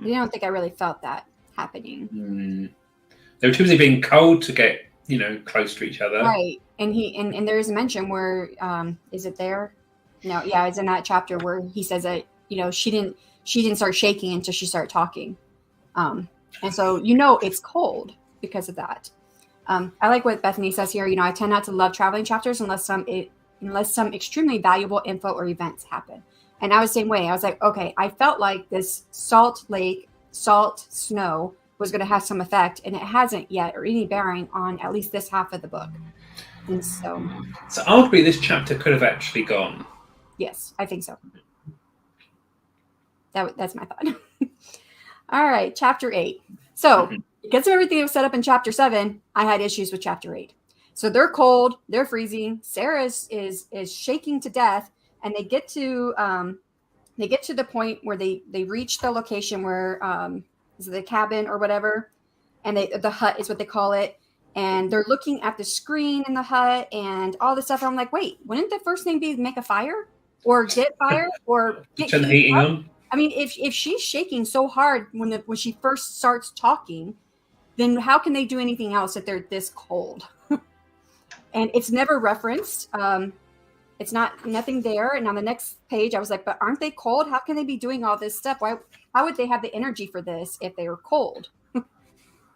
I don't think I really felt that happening. They were too busy being cold to get, close to each other. Right. And and there is a mention where, is it there? No, yeah, it's in that chapter where he says that, she didn't start shaking until she started talking. And so, it's cold because of that. I like what Bethany says here. I tend not to love traveling chapters unless some extremely valuable info or events happen. And I was the same way. I was like, okay, I felt like this salt lake, salt snow was going to have some effect, and it hasn't yet, or any bearing on at least this half of the book. And so arguably this chapter could have actually gone. Yes, I think so. That's my thought. All right, chapter 8. So because of everything that was set up in chapter 7, I had issues with chapter 8. So they're cold, they're freezing. Sarah is shaking to death, and they get to the point where they reach the location where is it the cabin or whatever, and the hut is what they call it, and they're looking at the screen in the hut and all this stuff. And I'm like, wait, wouldn't the first thing be make a fire or get fire or get turn the heating on? I mean, if she's shaking so hard when she first starts talking, then how can they do anything else if they're this cold? And it's never referenced. It's nothing there. And on the next page, I was like, but aren't they cold? How can they be doing all this stuff? How would they have the energy for this if they were cold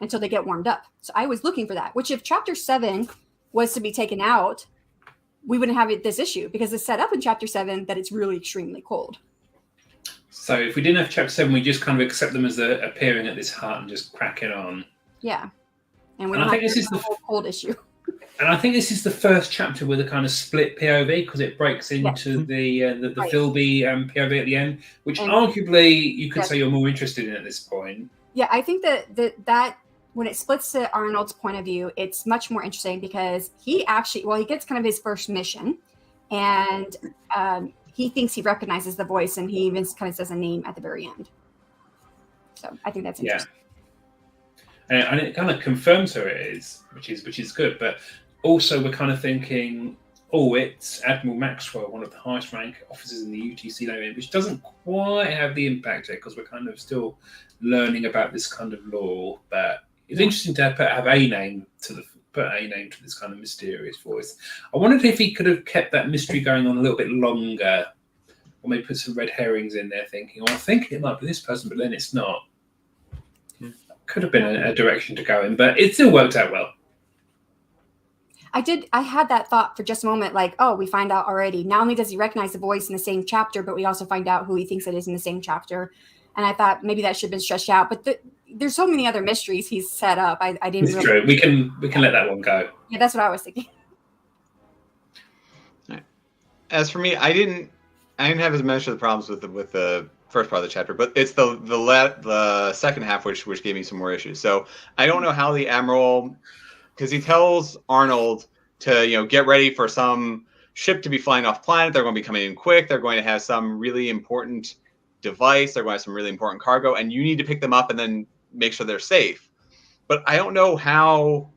until they get warmed up? So I was looking for that, which if chapter 7 was to be taken out, we wouldn't have this issue because it's set up in chapter 7 that it's really extremely cold. So if we didn't have chapter 7, we just kind of accept them as appearing at this hut and just crack it on. Yeah. And we don't have the whole cold issue. And I think this is the first chapter with a kind of split POV because it breaks into the Philby POV at the end, which arguably you could say you're more interested in at this point. Yeah, I think that when it splits to Arnold's point of view, it's much more interesting because he gets kind of his first mission, and he thinks he recognizes the voice, and he even kind of says a name at the very end. So I think that's interesting. Yeah. And it kind of confirms who it is, which is good. But also, we're kind of thinking, it's Admiral Maxwell, one of the highest rank officers in the UTC Navy, which doesn't quite have the impact yet because we're kind of still learning about this kind of lore. But it's interesting to have a name to this kind of mysterious voice. I wondered if he could have kept that mystery going on a little bit longer, or maybe put some red herrings in there, thinking, I think it might be this person, but then it's not. Could have been a direction to go in, but it still worked out well. I had that thought for just a moment, like, we find out already. Not only does he recognize the voice in the same chapter, but we also find out who he thinks it is in the same chapter. And I thought maybe that should have been stretched out. But there's so many other mysteries he's set up. I didn't. It's true. We can let that one go. Yeah, that's what I was thinking. As for me, I didn't have as much of the problems with the first part of the chapter, but it's the second half which gave me some more issues. So I don't know how the Admiral, because he tells Arnold to get ready for some ship to be flying off planet. They're going to be coming in quick. They're going to have some really important device. They're going to have some really important cargo, and you need to pick them up and then make sure they're safe. But I don't know how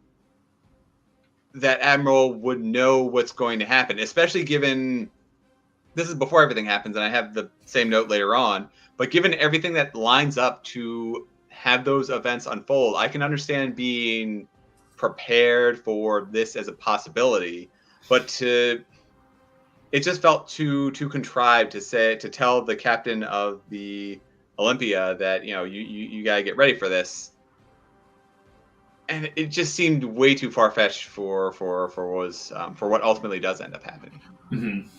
that Admiral would know what's going to happen, especially given this is before everything happens, and I have the same note later on. But given everything that lines up to have those events unfold, I can understand being prepared for this as a possibility. But it just felt too contrived to tell the captain of the Olympia that you got to get ready for this. And it just seemed way too far fetched for what ultimately does end up happening. Mm-hmm.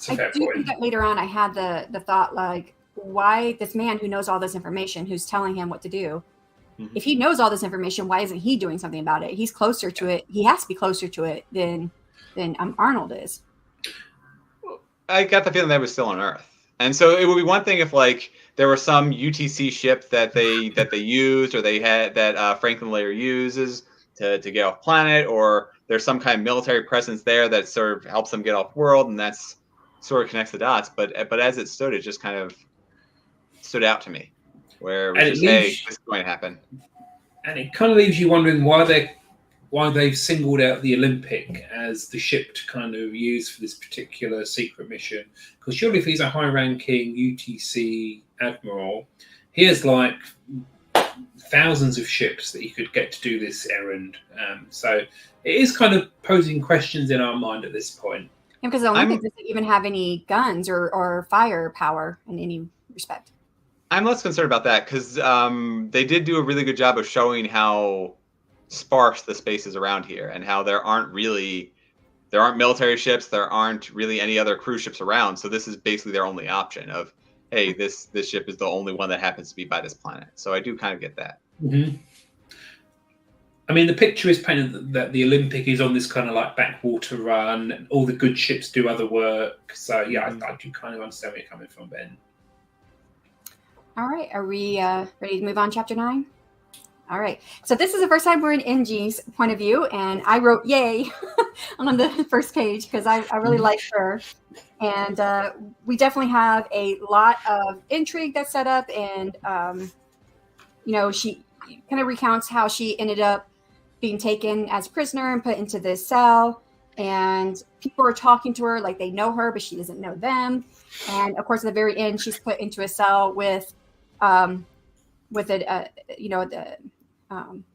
I do think that later on I had the thought, like, why this man who knows all this information, who's telling him what to do, if he knows all this information, why isn't he doing something about it? He's closer to it. He has to be closer to it than Arnold is. I got the feeling that was still on Earth, and so it would be one thing if there was some UTC ship that they used, or they had that Franklin Layer uses to get off planet, or there's some kind of military presence there that sort of helps them get off world, and that's sort of connects the dots. But as it stood, it just kind of stood out to me, where it was just, hey, this is going to happen. And it kind of leaves you wondering why they've singled out the Olympic as the ship to kind of use for this particular secret mission. Because surely if he's a high-ranking UTC admiral, he has thousands of ships that he could get to do this errand. So it is kind of posing questions in our mind at this point. Yeah, because the Olympic doesn't even have any guns or firepower in any respect. I'm less concerned about that because they did do a really good job of showing how sparse the space is around here, and how there aren't military ships, there aren't really any other cruise ships around. So this is basically their only option of, hey, this ship is the only one that happens to be by this planet. So I do kind of get that. Mm-hmm. I mean, the picture is painted that the Olympic is on this kind of backwater run, and all the good ships do other work. So yeah, I do kind of understand where you're coming from, Ben. All right. Are we ready to move on? Chapter 9? All right. So this is the first time we're in NG's point of view, and I wrote "yay" on the first page because I really like her, and we definitely have a lot of intrigue that's set up, and she kind of recounts how she ended up being taken as a prisoner and put into this cell, and people are talking to her like they know her, but she doesn't know them, and of course at the very end she's put into a cell with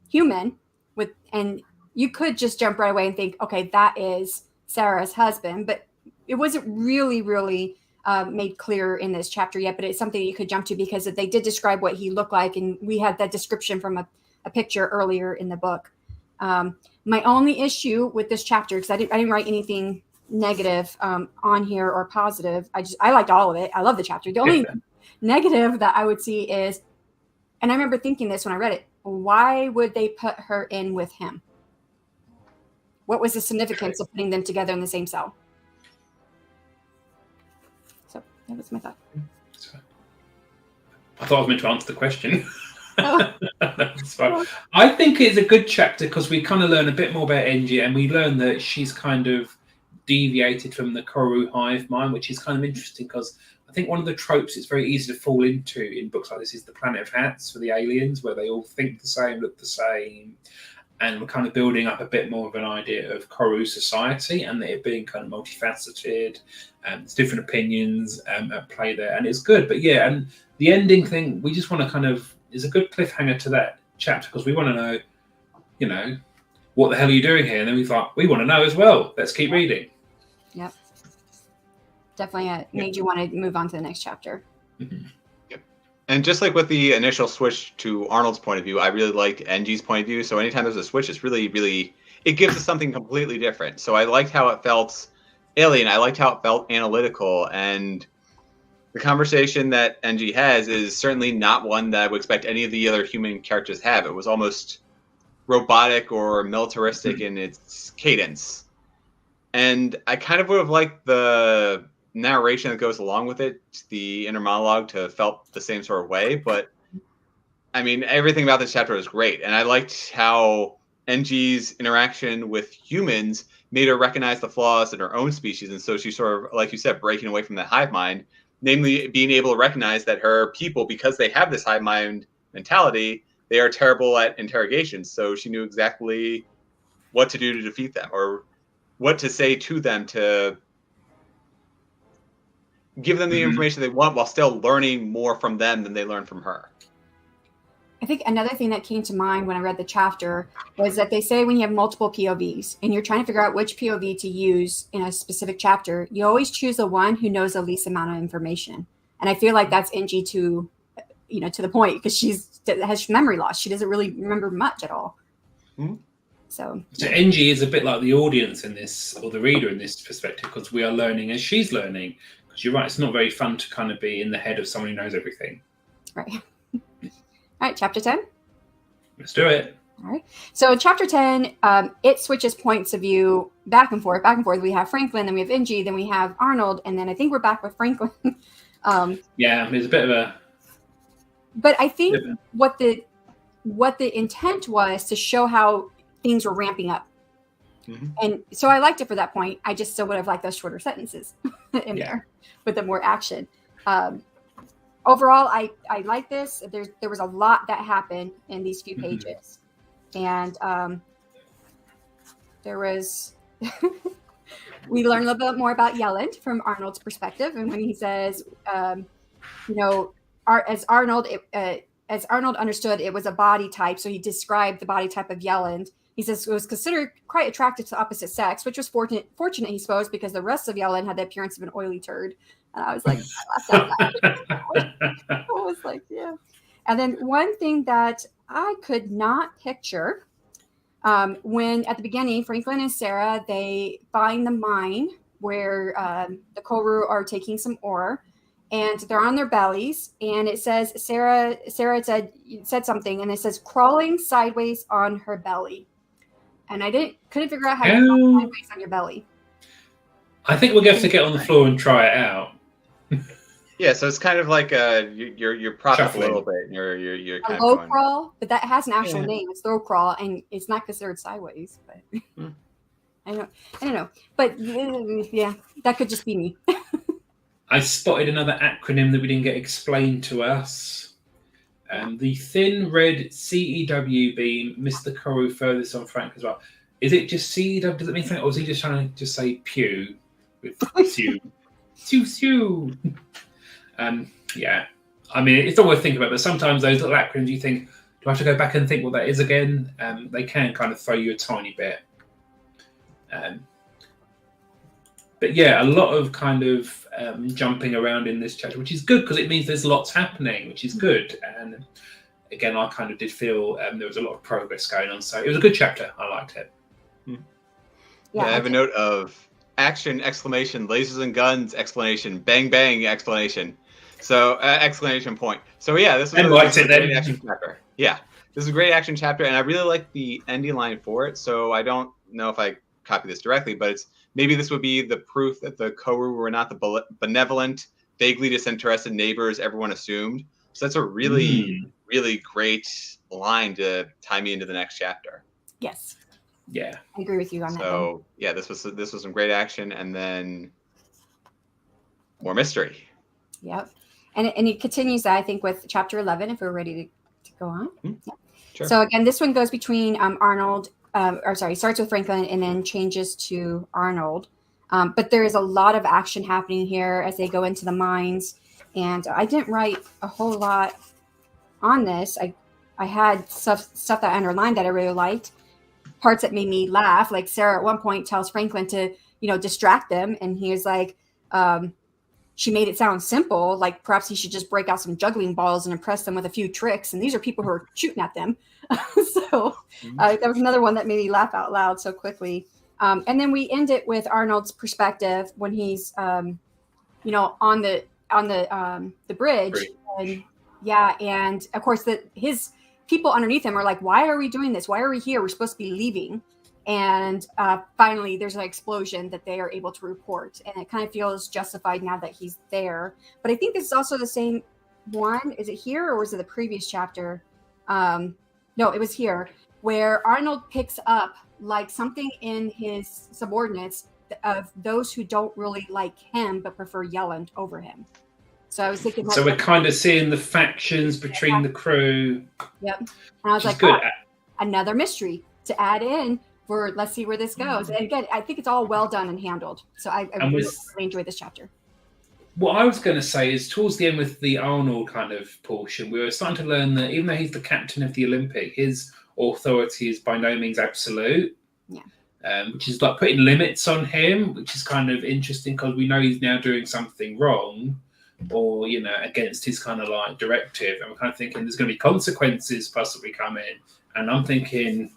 human with, and you could just jump right away and think, okay, that is Sarah's husband, but it wasn't really made clear in this chapter yet, but it's something you could jump to because they did describe what he looked like, and we had that description from a picture earlier in the book. My only issue with this chapter, because I didn't write anything negative on here or positive, I liked all of it. I love the chapter. The only negative that I would see is, and I remember thinking this when I read it, why would they put her in with him? What was the significance of putting them together in the same cell? So that was my thought. I thought I was meant to answer the question. That's fine. I think it's a good chapter because we kind of learn a bit more about Engie, and we learn that she's kind of deviated from the Koru hive mind, which is kind of interesting because I think one of the tropes it's very easy to fall into in books like this is the Planet of Hats for the aliens, where they all think the same, look the same, and we're kind of building up a bit more of an idea of Koru society and it being kind of multifaceted, and there's different opinions at play there, and it's good. But yeah, and the ending thing, we just want to kind of, is a good cliffhanger to that chapter because we want to know, what the hell are you doing here? And then we thought, we want to know as well. Let's keep reading. Yep. Definitely made you want to move on to the next chapter. Mm-hmm. Yep. And just like with the initial switch to Arnold's point of view, I really liked NG's point of view. So anytime there's a switch, it's really, it gives us something completely different. So I liked how it felt alien. I liked how it felt analytical. And the conversation that NG has is certainly not one that I would expect any of the other human characters have. It was almost robotic or militaristic in its cadence. And I kind of would have liked the narration that goes along with it, the inner monologue, to have felt the same sort of way. But I mean, everything about this chapter was great. And I liked how NG's interaction with humans made her recognize the flaws in her own species. And so she sort of, like you said, breaking away from that hive mind, namely being able to recognize that her people, because they have this hive mind mentality, they are terrible at interrogations. So she knew exactly what to do to defeat them, or what to say to them to give them the information they want while still learning more from them than they learn from her. I think another thing that came to mind when I read the chapter was that they say when you have multiple POVs and you're trying to figure out which POV to use in a specific chapter, you always choose the one who knows the least amount of information. And I feel like that's NG to the point, because she has memory loss. She doesn't really remember much at all. Mm-hmm. So NG is a bit like the audience in this, or the reader in this perspective, because we are learning as she's learning. Because you're right, it's not very fun to kind of be in the head of someone who knows everything. Right. All right, chapter 10. Let's do it. All right. So in chapter 10, it switches points of view back and forth. We have Franklin, then we have NG, then we have Arnold, and then I think we're back with Franklin. Yeah, there's a bit of a... But I think what the intent was to show how things were ramping up. Mm-hmm. And so I liked it for that point. I just still would have liked those shorter sentences in there with the more action. Overall, I like this. There was a lot that happened in these few pages. And there was... we learned a little bit more about Yelland from Arnold's perspective. And when he says, as Arnold understood, it was a body type. So he described the body type of Yelland. He says it was considered quite attractive to the opposite sex, which was fortunate, he supposed, because the rest of Yelland had the appearance of an oily turd. And I was like, I was like, yeah. And then one thing that I could not picture, when at the beginning, Franklin and Sarah, they find the mine where the Koru are taking some ore, and they're on their bellies. And it says, Sarah said something, and it says crawling sideways on her belly. And I couldn't figure out how to crawl sideways on your belly. I think we're going to have to get on the floor and try it out. Yeah, so it's kind of like you're propped up a little bit, and you're kind A of low going. crawl, but that has an actual name. It's low crawl, and it's not considered sideways. But I don't know. But yeah, that could just be me. I spotted another acronym that we didn't get explained to us. The thin red CEW beam missed the Koru furthest on Frank as well. Is it just CEW? Does it mean something, or is he just trying to just say pew with Sue? Sue. Yeah. I mean, it's not worth thinking about, but sometimes those little acronyms you think, do I have to go back and think what that is again? They can kind of throw you a tiny bit. But yeah, a lot of kind of jumping around in this chapter, which is good because it means there's lots happening, which is good. And again, I kind of did feel there was a lot of progress going on. So it was a good chapter. I liked it. Yeah, I have a note of action, exclamation, lasers and guns, exclamation, bang, bang, exclamation. So, exclamation point. So yeah, this was a great action chapter. Yeah, this is a great action chapter, and I really like the ending line for it. So I don't know if I copy this directly, but it's maybe this would be the proof that the Koru were not the benevolent, vaguely disinterested neighbors everyone assumed. So that's a really, really great line to tie me into the next chapter. Yes. Yeah, I agree with you on that. So yeah, this was some great action, and then more mystery. Yep. And it continues, I think, with chapter 11, if we're ready to go on. Yeah. Sure. So again, this one goes between Arnold, starts with Franklin and then changes to Arnold. But there is a lot of action happening here as they go into the mines. And I didn't write a whole lot on this. I had stuff that I underlined that I really liked, parts that made me laugh. Like Sarah at one point tells Franklin to, distract them. And he is like, she made it sound simple, like perhaps he should just break out some juggling balls and impress them with a few tricks. And these are people who are shooting at them. So that was another one that made me laugh out loud so quickly. And then we end it with Arnold's perspective when he's, on the bridge. And and of course his people underneath him are like, why are we doing this? Why are we here? We're supposed to be leaving. And finally, there's an explosion that they are able to report. And it kind of feels justified now that he's there. But I think this is also the same one. Is it here or was it the previous chapter? No, it was here, where Arnold picks up like something in his subordinates of those who don't really like him but prefer Yelland over him. So I was thinking. So we're kind of seeing the factions between the crew. Yep. And I was like, good. Another mystery to add in. Let's see where this goes. And again, I think it's all well done and handled. So I really enjoyed this chapter. What I was going to say is towards the end with the Arnold kind of portion, we were starting to learn that even though he's the captain of the Olympic, his authority is by no means absolute. Yeah. Which is like putting limits on him, which is kind of interesting because we know he's now doing something wrong or, against his kind of like directive. And we're kind of thinking there's going to be consequences possibly coming. And I'm thinking,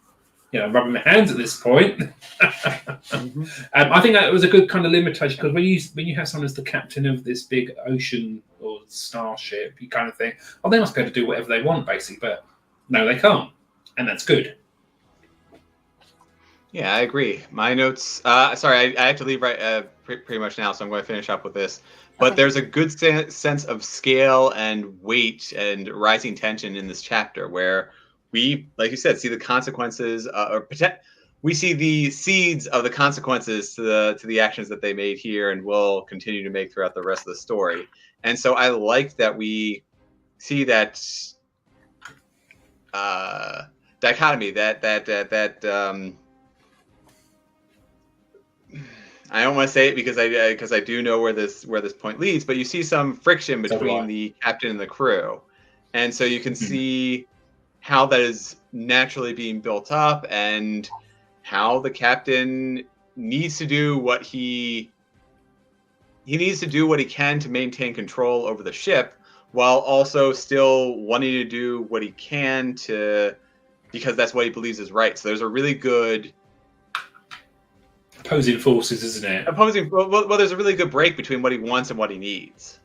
rubbing my hands at this point. I think that was a good kind of limitation because when you have someone as the captain of this big ocean or starship, you kind of think, oh, they must be able to do whatever they want, basically. But no, they can't, and that's good. Yeah, I agree. My notes. Sorry, I have to leave pretty much now, so I'm going to finish up with this. But there's a good sense of scale and weight and rising tension in this chapter where we, like you said, see the consequences, we see the seeds of the consequences to the actions that they made here, and will continue to make throughout the rest of the story. And so I like that we see that dichotomy, that I don't want to say it because I do know where this point leads, but you see some friction between the captain and the crew, and so you can see how that is naturally being built up and how the captain needs to do what he needs to do what he can to maintain control over the ship while also still wanting to do what he can because that's what he believes is right. So there's a really good opposing forces, isn't it? Well, there's a really good break between what he wants and what he needs.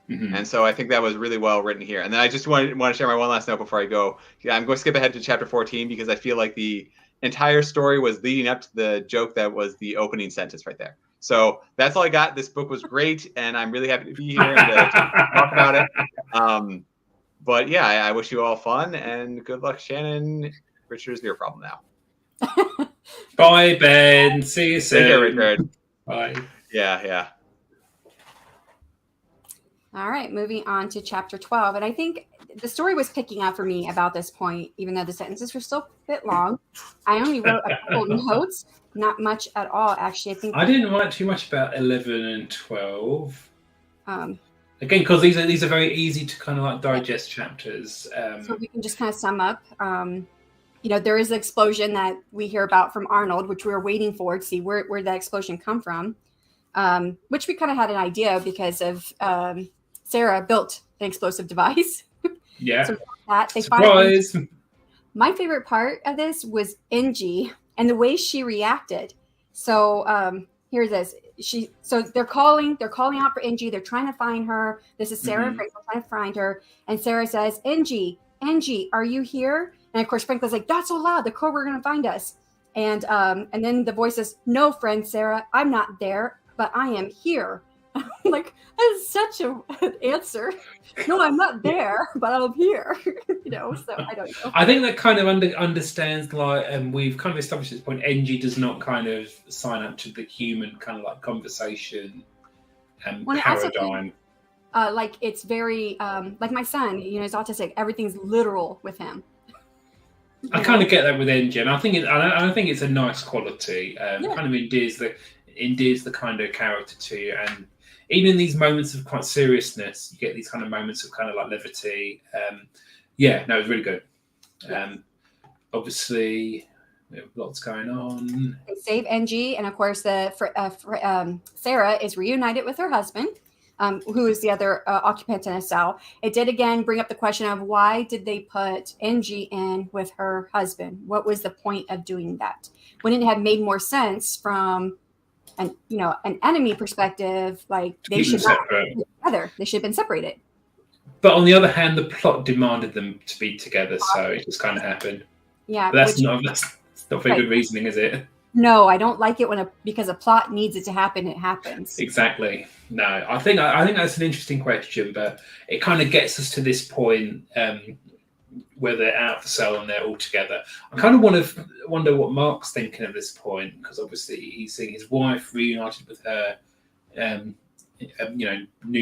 Mm-hmm. And so I think that was really well written here. And then I just want to share my one last note before I go. Yeah, I'm going to skip ahead to chapter 14 because I feel like the entire story was leading up to the joke that was the opening sentence right there. So that's all I got. This book was great, and I'm really happy to be here and to talk about it. But yeah, I wish you all fun and good luck, Shannon. Richard is your problem now. Bye, Ben. See you soon. Take care, Richard. Bye. Yeah. All right, moving on to chapter 12. And I think the story was picking up for me about this point, even though the sentences were still a bit long. I only wrote a couple notes, not much at all, actually. I didn't write too much about 11 and 12. Um, Again, because these are very easy to kind of like digest chapters. So we can just kind of sum up. There is an explosion that we hear about from Arnold, which we were waiting for to see where that explosion come from, which we kind of had an idea because of Sarah built an explosive device. Yeah. So that they Surprise! My favorite part of this was NG and the way she reacted. So here's this. So they're calling out for NG. They're trying to find her. This is Sarah and Franklin trying to find her. And Sarah says, NG, are you here? And of course, Franklin's like, that's so loud. The Cobra are going to find us. And then the voice says, no, friend Sarah, I'm not there, but I am here. Like, that is such an answer. No, I'm not there, but I'm here. So I don't know. I think that kind of understands, like, we've kind of established at this point, NG does not kind of sign up to the human kind of like conversation and paradigm. Like, it's very, like my son, he's autistic. Everything's literal with him. I kind of get that with NG, and I think it's a nice quality. Kind of endears the kind of character to you, and even in these moments of quite seriousness, you get these kind of moments of kind of like levity. It was really good. Obviously, we have lots going on. They save NG, and of course, Sarah is reunited with her husband, who is the other occupant in a cell. It did again bring up the question of why did they put NG in with her husband? What was the point of doing that? Wouldn't it have made more sense from an enemy perspective? Like, they should not be together. They should have been separated. But on the other hand, the plot demanded them to be together, so it just kind of happened. Yeah, but that's not very good reasoning, is it? No, I don't like it because a plot needs it to happen. It happens. Exactly. No, I think that's an interesting question, but it kind of gets us to this point where they're out of the cell and they're all together. I kind of wonder what Mark's thinking at this point, because obviously he's seeing his wife reunited with her, new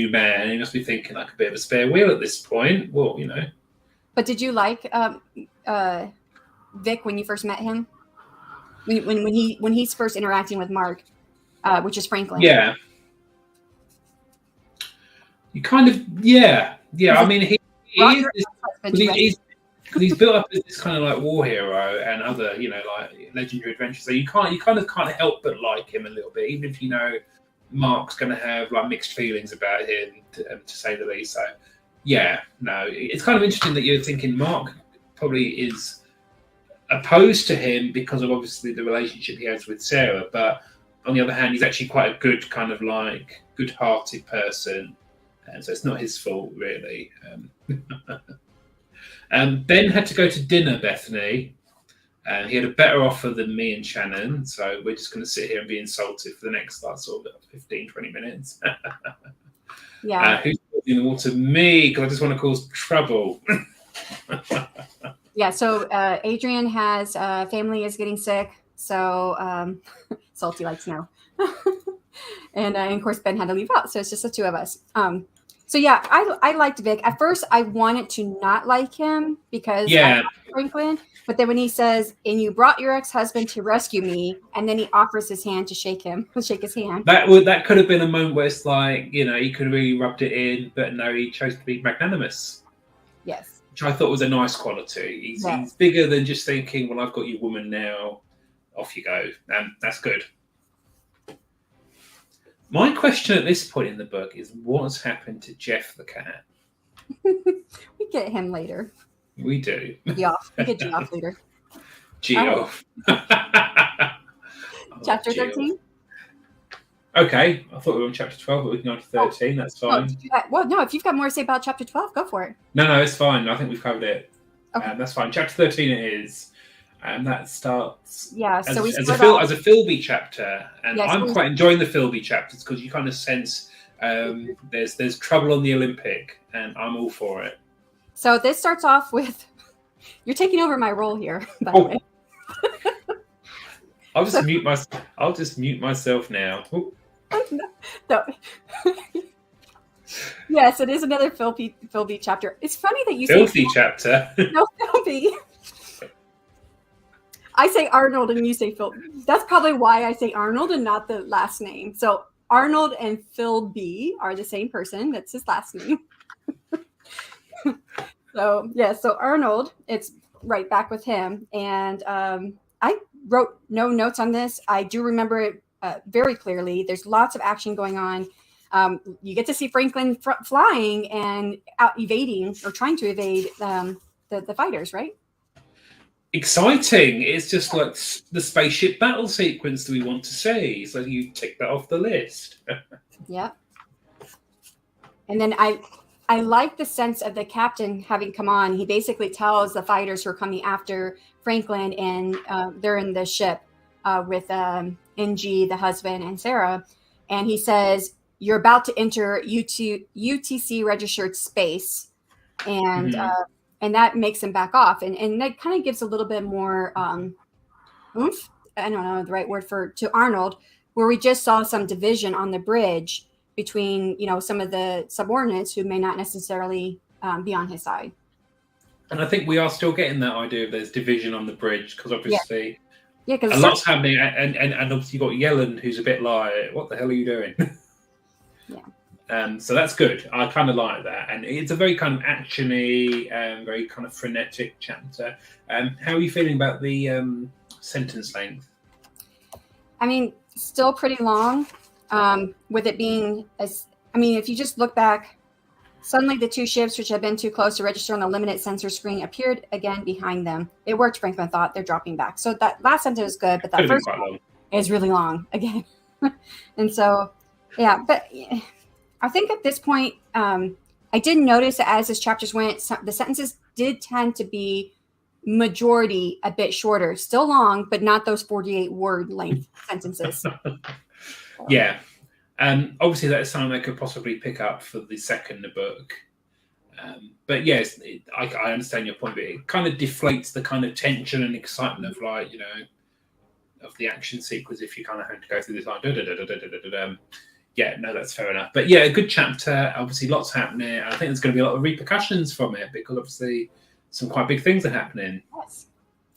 man, and he must be thinking like a bit of a spare wheel at this point. Well, But did you like Vic when you first met him? When he's first interacting with Mark, which is Franklin. Yeah. You kind of I mean, he's built up as this kind of like war hero and other like legendary adventures. So you kind of can't help but like him a little bit, even if Mark's going to have like mixed feelings about him, to say the least. So it's kind of interesting that you're thinking Mark probably is opposed to him because of obviously the relationship he has with Sarah, but on the other hand, he's actually quite a good kind of like good-hearted person, and so it's not his fault really. Ben had to go to dinner, Bethany, and he had a better offer than me and Shannon, so we're just going to sit here and be insulted for the next sort of 15-20 minutes. Yeah. Who's in the water? Me, because I just want to cause trouble. Yeah, so Adrian has family is getting sick, so Salty likes snow. And of course, Ben had to leave out, so it's just the two of us. So yeah, I liked Vic. At first, I wanted to not like him because I like Franklin, but then when he says, "And you brought your ex-husband to rescue me," and then he offers his hand to shake his hand. That could have been a moment where it's like, he could have really rubbed it in, but no, he chose to be magnanimous. Yes. Which I thought was a nice quality. He's bigger than just thinking, well, I've got your woman now, off you go. And that's good. My question at this point in the book is, what's happened to Jeff the cat? We get him later. We do. Geoff. We get Geoff later. Geoff. Chapter 13? Okay. I thought we were on chapter 12, but we can go to 13. That's fine. No, if you've got more to say about chapter 12, go for it. No, it's fine. I think we've covered it. Okay. That's fine. Chapter 13 it is. And that starts So as we a start off, Philby chapter, and yeah, I'm quite enjoying the Philby chapters because you kind of sense there's trouble on the Olympic, and I'm all for it. So this starts off with you're taking over my role here, by the way. I'll just mute myself now. No. Yes, it is another Philby chapter. It's funny that you Filthy say chapter. No, Philby. I say Arnold and you say Phil. That's probably why I say Arnold and not the last name. So Arnold and Philby are the same person. That's his last name. So Arnold, it's right back with him. And I wrote no notes on this. I do remember it very clearly. There's lots of action going on. You get to see Franklin flying and out evading or trying to evade the fighters, right? Exciting. It's just like the spaceship battle sequence that we want to see. So you tick that off the list. Yeah. And then I like the sense of the captain having come on. He basically tells the fighters who are coming after Franklin, and they're in the ship with NG, the husband, and Sarah. And he says, you're about to enter UTC registered space. And and that makes them back off. And that kind of gives a little bit more oomph. I don't know the right word to Arnold, where we just saw some division on the bridge between, some of the subordinates who may not necessarily be on his side. And I think we are still getting that idea of there's division on the bridge because obviously because a lot's happening. And obviously you've got Yellen, who's a bit like, what the hell are you doing? So that's good. I kind of like that. And it's a very kind of actiony, very kind of frenetic chapter. How are you feeling about the sentence length? I mean, still pretty long. With it being, if you just look back, suddenly the two ships which had been too close to register on the limited sensor screen appeared again behind them. It worked, Franklin thought. They're dropping back. So that last sentence is good, but that first one is really long again. And so, yeah, but I think at this point, I did notice that as this chapters went, the sentences did tend to be majority a bit shorter, still long, but not those 48 word length sentences. Yeah. Obviously that is something I could possibly pick up for the second book. But yes, I understand your point, but it kind of deflates the kind of tension and excitement of of the action sequence if you kind of have to go through this like yeah, no, that's fair enough. But yeah, a good chapter. Obviously, lots happening. I think there's going to be a lot of repercussions from it because obviously some quite big things are happening. Yes.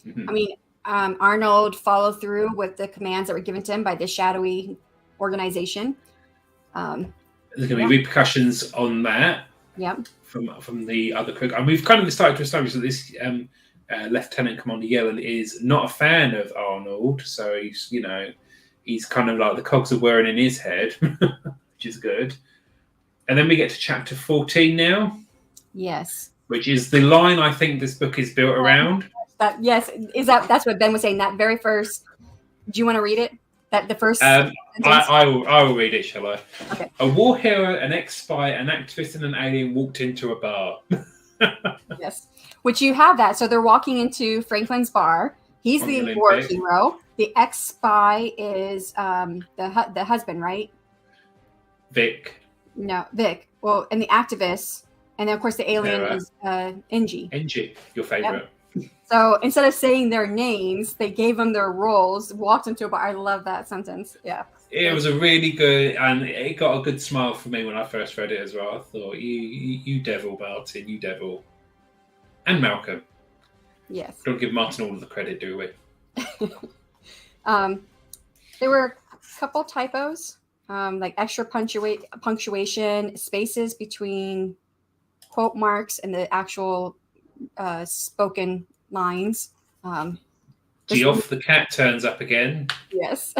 Mm-hmm. I mean, Arnold followed through with the commands that were given to him by this shadowy organization. There's going to be repercussions on that. Yep. From the other crew. And we've kind of started to establish that this Lieutenant Commander Yellen is not a fan of Arnold. So he's kind of like the cogs are whirring in his head, which is good. And then we get to chapter 14 now. Yes. Which is the line I think this book is built around. That's what Ben was saying, that very first. Do you want to read it? That the first I will read it, shall I? Okay. A war hero, an ex-spy, an activist, and an alien walked into a bar. Yes. Which you have that. So they're walking into Franklin's bar. He's the war hero. The ex-spy is the husband, right? Vic. No, Vic. Well, and the activist, and then of course the alien is NG. NG, your favorite. Yep. So instead of saying their names, they gave them their roles. Walked into a bar. I love that sentence. Yeah. It was a really good, and it got a good smile for me when I first read it as well. I thought, you devil, Martin, you devil, and Malcolm. Yes. Don't give Martin all of the credit, do we? There were a couple typos, like extra punctuation, spaces between quote marks and the actual spoken lines. Geoff the cat turns up again. Yes.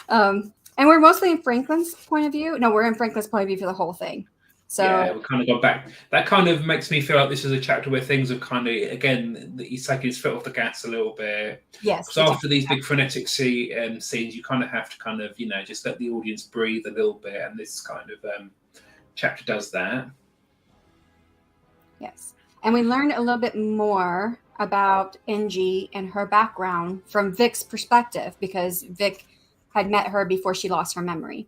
And we're mostly in Franklin's point of view. No, we're in Franklin's point of view for the whole thing. So yeah, we kind of got back. That kind of makes me feel like this is a chapter where things have kind of, again, he's taking his foot off the gas a little bit. Yes. So after these big frenetic scenes, you kind of have to kind of, just let the audience breathe a little bit. And this kind of chapter does that. Yes. And we learned a little bit more about NG and her background from Vic's perspective, because Vic had met her before she lost her memory.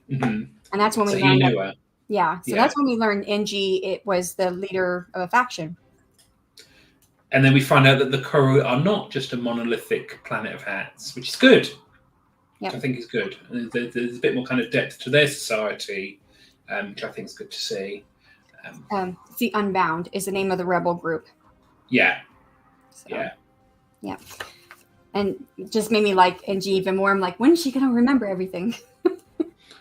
Mm-hmm. And that's when So we he learned knew her. Yeah. So that's when we learned NG, it was the leader of a faction. And then we find out that the Koru are not just a monolithic planet of hats, which is good. Yep. Which I think is good. And there's a bit more kind of depth to their society, which I think is good to see. The Unbound is the name of the rebel group. Yeah. So, yeah. Yeah. And it just made me like NG even more. I'm like, when is she going to remember everything?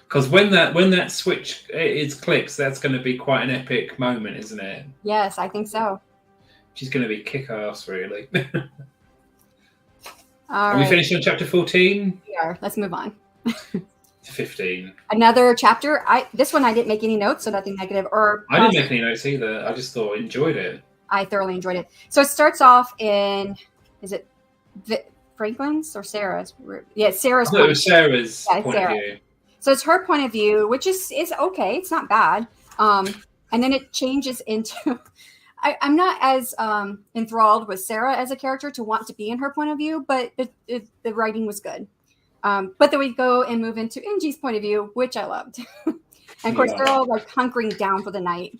Because when that switch clicks, that's going to be quite an epic moment, isn't it? Yes, I think so. She's going to be kick-ass, really. Are we finished on chapter 14? We are. Let's move on. To 15. Another chapter. This one I didn't make any notes, so nothing negative. I didn't make any notes either. I just thought I enjoyed it. I thoroughly enjoyed it. So it starts off in, is it Franklin's or Sarah's? Yeah, Sarah's. It was Sarah's point of view. So it's her point of view, which is okay. It's not bad. And then it changes into. I'm not as enthralled with Sarah as a character to want to be in her point of view, but the writing was good. But then we go and move into NG's point of view, which I loved. And of course, they're all like hunkering down for the night.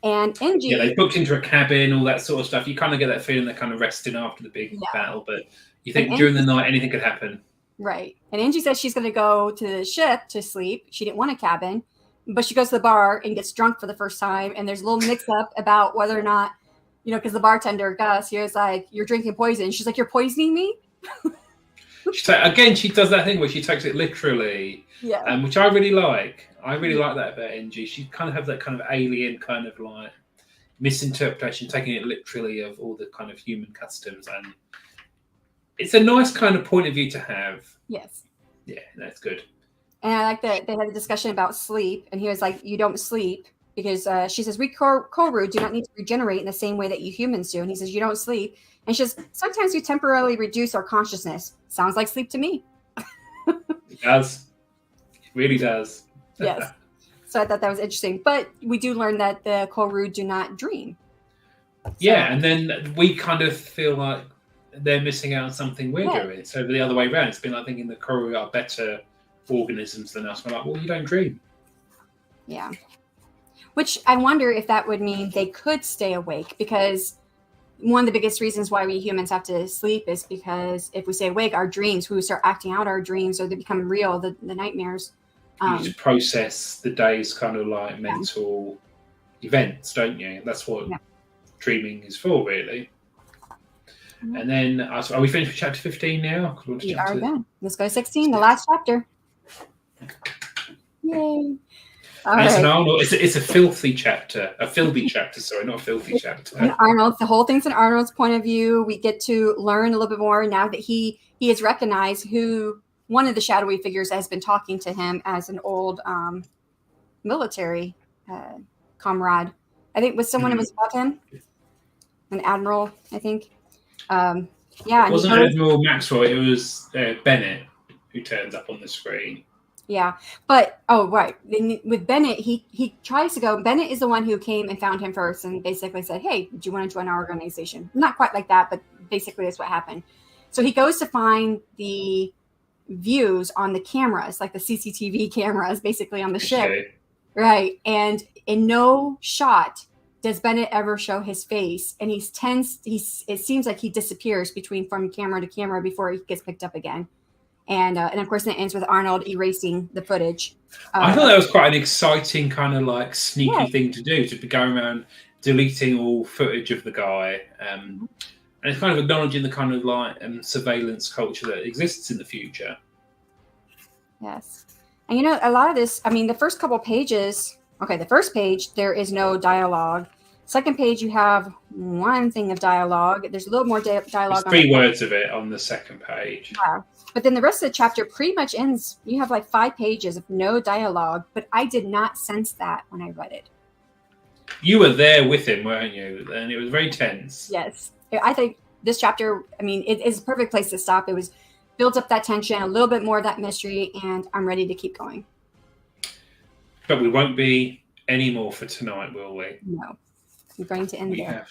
And NG. Yeah, they booked into a cabin, all that sort of stuff. You kind of get that feeling they're kind of resting after the big battle, but you think during the night anything could happen. Right. And Angie says she's going to go to the ship to sleep. She didn't want a cabin, but she goes to the bar and gets drunk for the first time. And there's a little mix up about whether or not, because the bartender, Gus, he was like, you're drinking poison. She's like, you're poisoning me? Again, she does that thing where she takes it literally, which I really like. I really like that about NG. She kind of has that kind of alien kind of like misinterpretation, taking it literally of all the kind of human customs, and it's a nice kind of point of view to have. Yes. Yeah, that's good. And I like that they had a discussion about sleep, and he was like, you don't sleep because she says, we Koru do not need to regenerate in the same way that you humans do. And he says, you don't sleep. And she says, sometimes we temporarily reduce our consciousness. Sounds like sleep to me. It does. It really does. Yes. So I thought that was interesting. But we do learn that the Koru do not dream. Yeah, and then we kind of feel like they're missing out on something we're doing. So the other way around, it's been like thinking the Koru are better organisms than us. We're like, well, you don't dream. Yeah. Which I wonder if that would mean they could stay awake, because one of the biggest reasons why we humans have to sleep is because if we stay awake, our dreams, we start acting out our dreams, or they become real, the nightmares. You need to process the day's kind of like mental events, don't you? That's what dreaming is for, really. And then, are we finished with chapter 15 now? We are done. Let's go to 16, the last chapter. Yay. Arnold. It's a filthy chapter. A filthy chapter, sorry, not a filthy chapter. And Arnold, the whole thing's in Arnold's point of view. We get to learn a little bit more now that he has recognized who one of the shadowy figures has been talking to him as an old military comrade. I think was someone who was above him, an admiral, I think. It wasn't Admiral Maxwell, it was Bennett who turns up on the screen. Yeah, but right. With Bennett, he tries to go. Bennett is the one who came and found him first, and basically said, "Hey, do you want to join our organization?" Not quite like that, but basically that's what happened. So he goes to find the views on the cameras, like the CCTV cameras, basically on the ship, right? And in no shot does Bennett ever show his face, and he's tense. It seems like he disappears from camera to camera before he gets picked up again. And of course, it ends with Arnold erasing the footage. I thought that was quite an exciting kind of like sneaky thing to do, to be going around deleting all footage of the guy. And it's kind of acknowledging the kind of like surveillance culture that exists in the future. Yes. And a lot of this, the first couple pages, the first page, there is no dialogue. Second page, you have one thing of dialogue. There's a little more dialogue. There's 3 words of it on the second page. Yeah. But then the rest of the chapter pretty much ends. You have like 5 pages of no dialogue, but I did not sense that when I read it. You were there with him, weren't you? And it was very tense. Yes. I think this chapter, it is a perfect place to stop. It was built up that tension, a little bit more of that mystery, and I'm ready to keep going. But we won't be any more for tonight, will we? No. we're going to end there.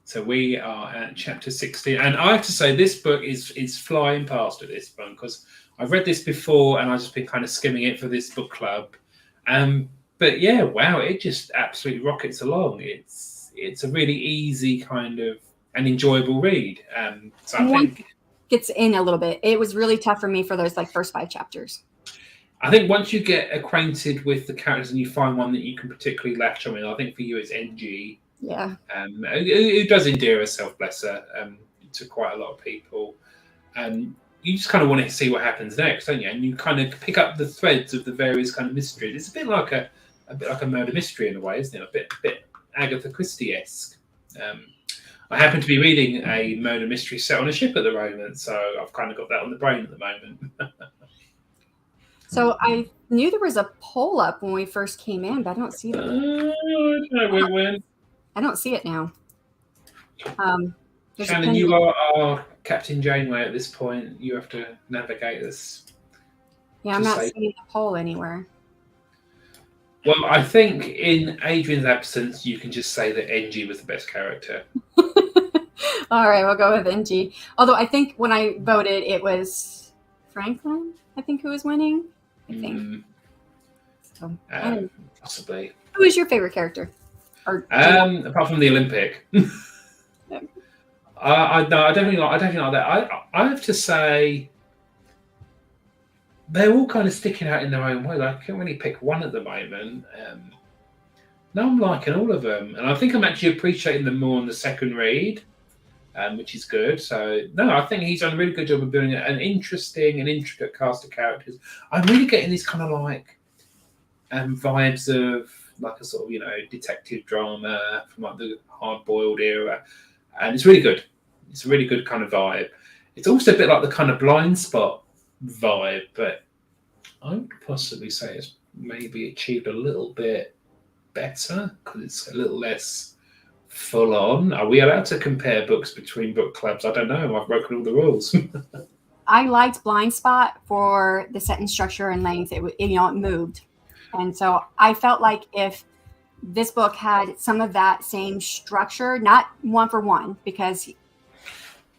So we are at chapter 16, and I have to say this book is flying past at this point, because I've read this before and I've just been kind of skimming it for this book club. But yeah, wow, it just absolutely rockets along. It's a really easy kind of an enjoyable read. So I think gets in a little bit. It was really tough for me for those like first 5 chapters. I think once you get acquainted with the characters and you find one that you can particularly latch on, I think for you it's NG. Yeah. Who does endear herself, bless her, to quite a lot of people. You just kind of want to see what happens next, don't you? And you kind of pick up the threads of the various kind of mysteries. It's a bit like a murder mystery in a way, isn't it? A bit Agatha Christie-esque. I happen to be reading a murder mystery set on a ship at the moment, so I've kind of got that on the brain at the moment. So I knew there was a poll up when we first came in, but I don't see it. I don't know where it went. I don't see it now. Shannon, you are Captain Janeway at this point. You have to navigate this. Yeah, I'm not seeing the poll anywhere. Well, I think in Adrian's absence, you can just say that NG was the best character. All right, we'll go with NG. Although I think when I voted, it was Franklin, I think, who was winning. I think. So, possibly. Who is your favorite character? Apart from the Olympic. I don't think like that. I have to say they're all kind of sticking out in their own way. I can't really pick one at the moment. No, I'm liking all of them, and I think I'm actually appreciating them more on the second read, which is good. So no, I think he's done a really good job of building an interesting and intricate cast of characters. I'm really getting these kind of like vibes of like a sort of detective drama from like the hard-boiled era, and it's really good. It's a really good kind of vibe. It's also a bit like the kind of Blind Spot vibe, but I would possibly say it's maybe achieved a little bit better because it's a little less full on. Are we allowed to compare books between book clubs? I don't know. I've broken all the rules. I liked Blind Spot for the sentence structure and length. It moved. And so I felt like if this book had some of that same structure, not one for one, because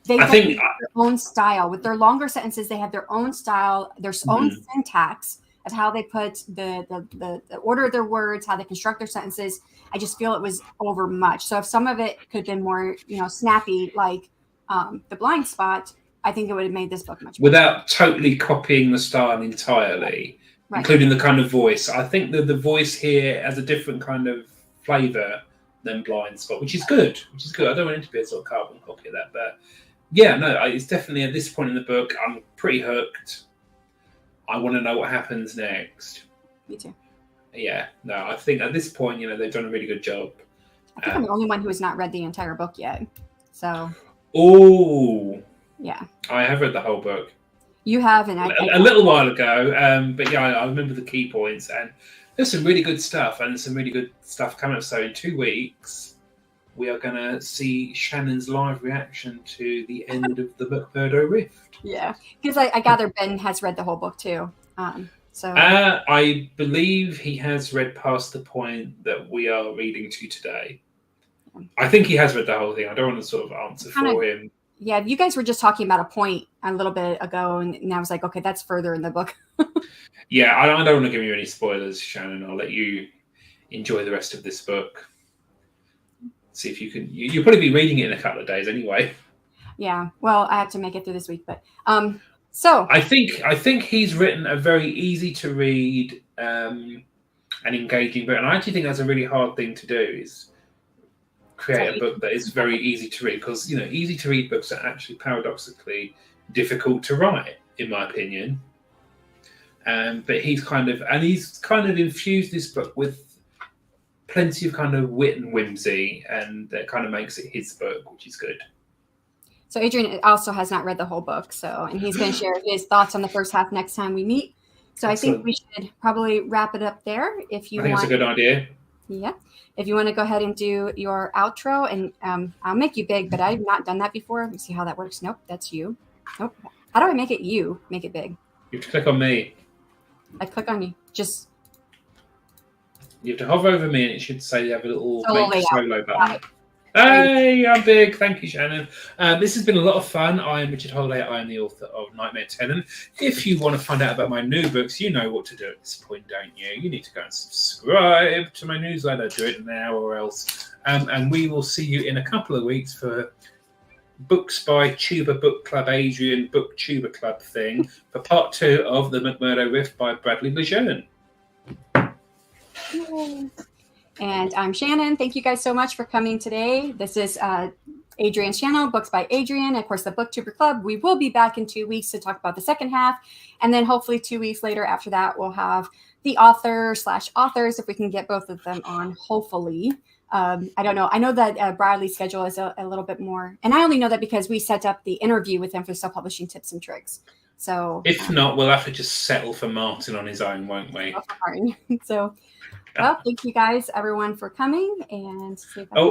they have their own style. With their longer sentences, they have their own style, their own syntax of how they put the order of their words, how they construct their sentences. I just feel it was over much. So if some of it could have been more, snappy, like The Blind Spot, I think it would have made this book much better. Without totally copying the style entirely. Right. Including the kind of voice. I think that the voice here has a different kind of flavour than Blind Spot, which is good. I don't want it to be a sort of carbon copy of that. But yeah, no, it's definitely at this point in the book, I'm pretty hooked. I want to know what happens next. Me too. Yeah, no, I think at this point, they've done a really good job. I think I'm the only one who has not read the entire book yet. So. Oh. Yeah. I have read the whole book. You have, and a little while ago, but yeah, I remember the key points, and there's some really good stuff, and some really good stuff coming up. So in 2 weeks, we are going to see Shannon's live reaction to the end of the McMurdo Rift. Yeah, because I gather Ben has read the whole book too. I believe he has read past the point that we are reading to today. I think he has read the whole thing. I don't want to sort of answer for him. Yeah, you guys were just talking about a point a little bit ago, and I was like, okay, that's further in the book. Yeah, I don't want to give you any spoilers, Shannon. I'll let you enjoy the rest of this book. See if you can. You'll probably be reading it in a couple of days anyway. Yeah, well, I have to make it through this week, but so I think he's written a very easy to read and engaging book, and I actually think that's a really hard thing to do. Is create a book that is very easy to read, because easy to read books are actually paradoxically difficult to write, in my opinion. But he's kind of infused this book with plenty of kind of wit and whimsy, and that kind of makes it his book, which is good. So Adrian also has not read the whole book, and he's going to share his thoughts on the first half next time we meet. So excellent. I think we should probably wrap it up there. I think it's a good idea. Yeah. If you want to go ahead and do your outro, and I'll make you big, but I've not done that before. Let me see how that works. Nope, that's you. Nope. How do I make it you? Make it big. You have to click on me. I click on you. Just. You have to hover over me, and it should say you have a little Solo make layout. solo button. Hey, I'm big. Thank you, Shannon. This has been a lot of fun. I am Richard Holiday. I am the author of Nightmare Tenant. If you want to find out about my new books, you know what to do at this point, don't you? You need to go and subscribe to my newsletter. Do it now or else. And we will see you in a couple of weeks for Books by Tuber Book Club Adrian Book Tuber Club thing for part 2 of the McMurdo Rift by Bradley Lejeune. And I'm Shannon. Thank you guys so much for coming today. This is Adrian's channel, Books by Adrian, of course, the BookTuber Club. We will be back in 2 weeks to talk about the second half. And then hopefully 2 weeks later after that, we'll have the author/authors, if we can get both of them on, hopefully. I don't know. I know that Bradley's schedule is a little bit more. And I only know that because we set up the interview with him for self-publishing tips and tricks. So if not, we'll have to just settle for Martin on his own, won't we? So, well, thank you guys, everyone, for coming. And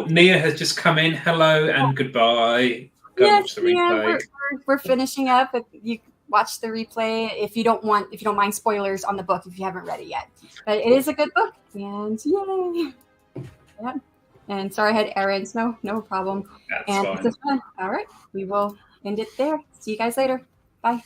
Nia has just come in. Hello and goodbye. Go watch the replay. We're finishing up. But you watch the replay if you don't mind spoilers on the book if you haven't read it yet. But it is a good book, and yay! Yep. And sorry I had errands. No problem. That's and fine. This is fun. All right, we will end it there. See you guys later. Bye.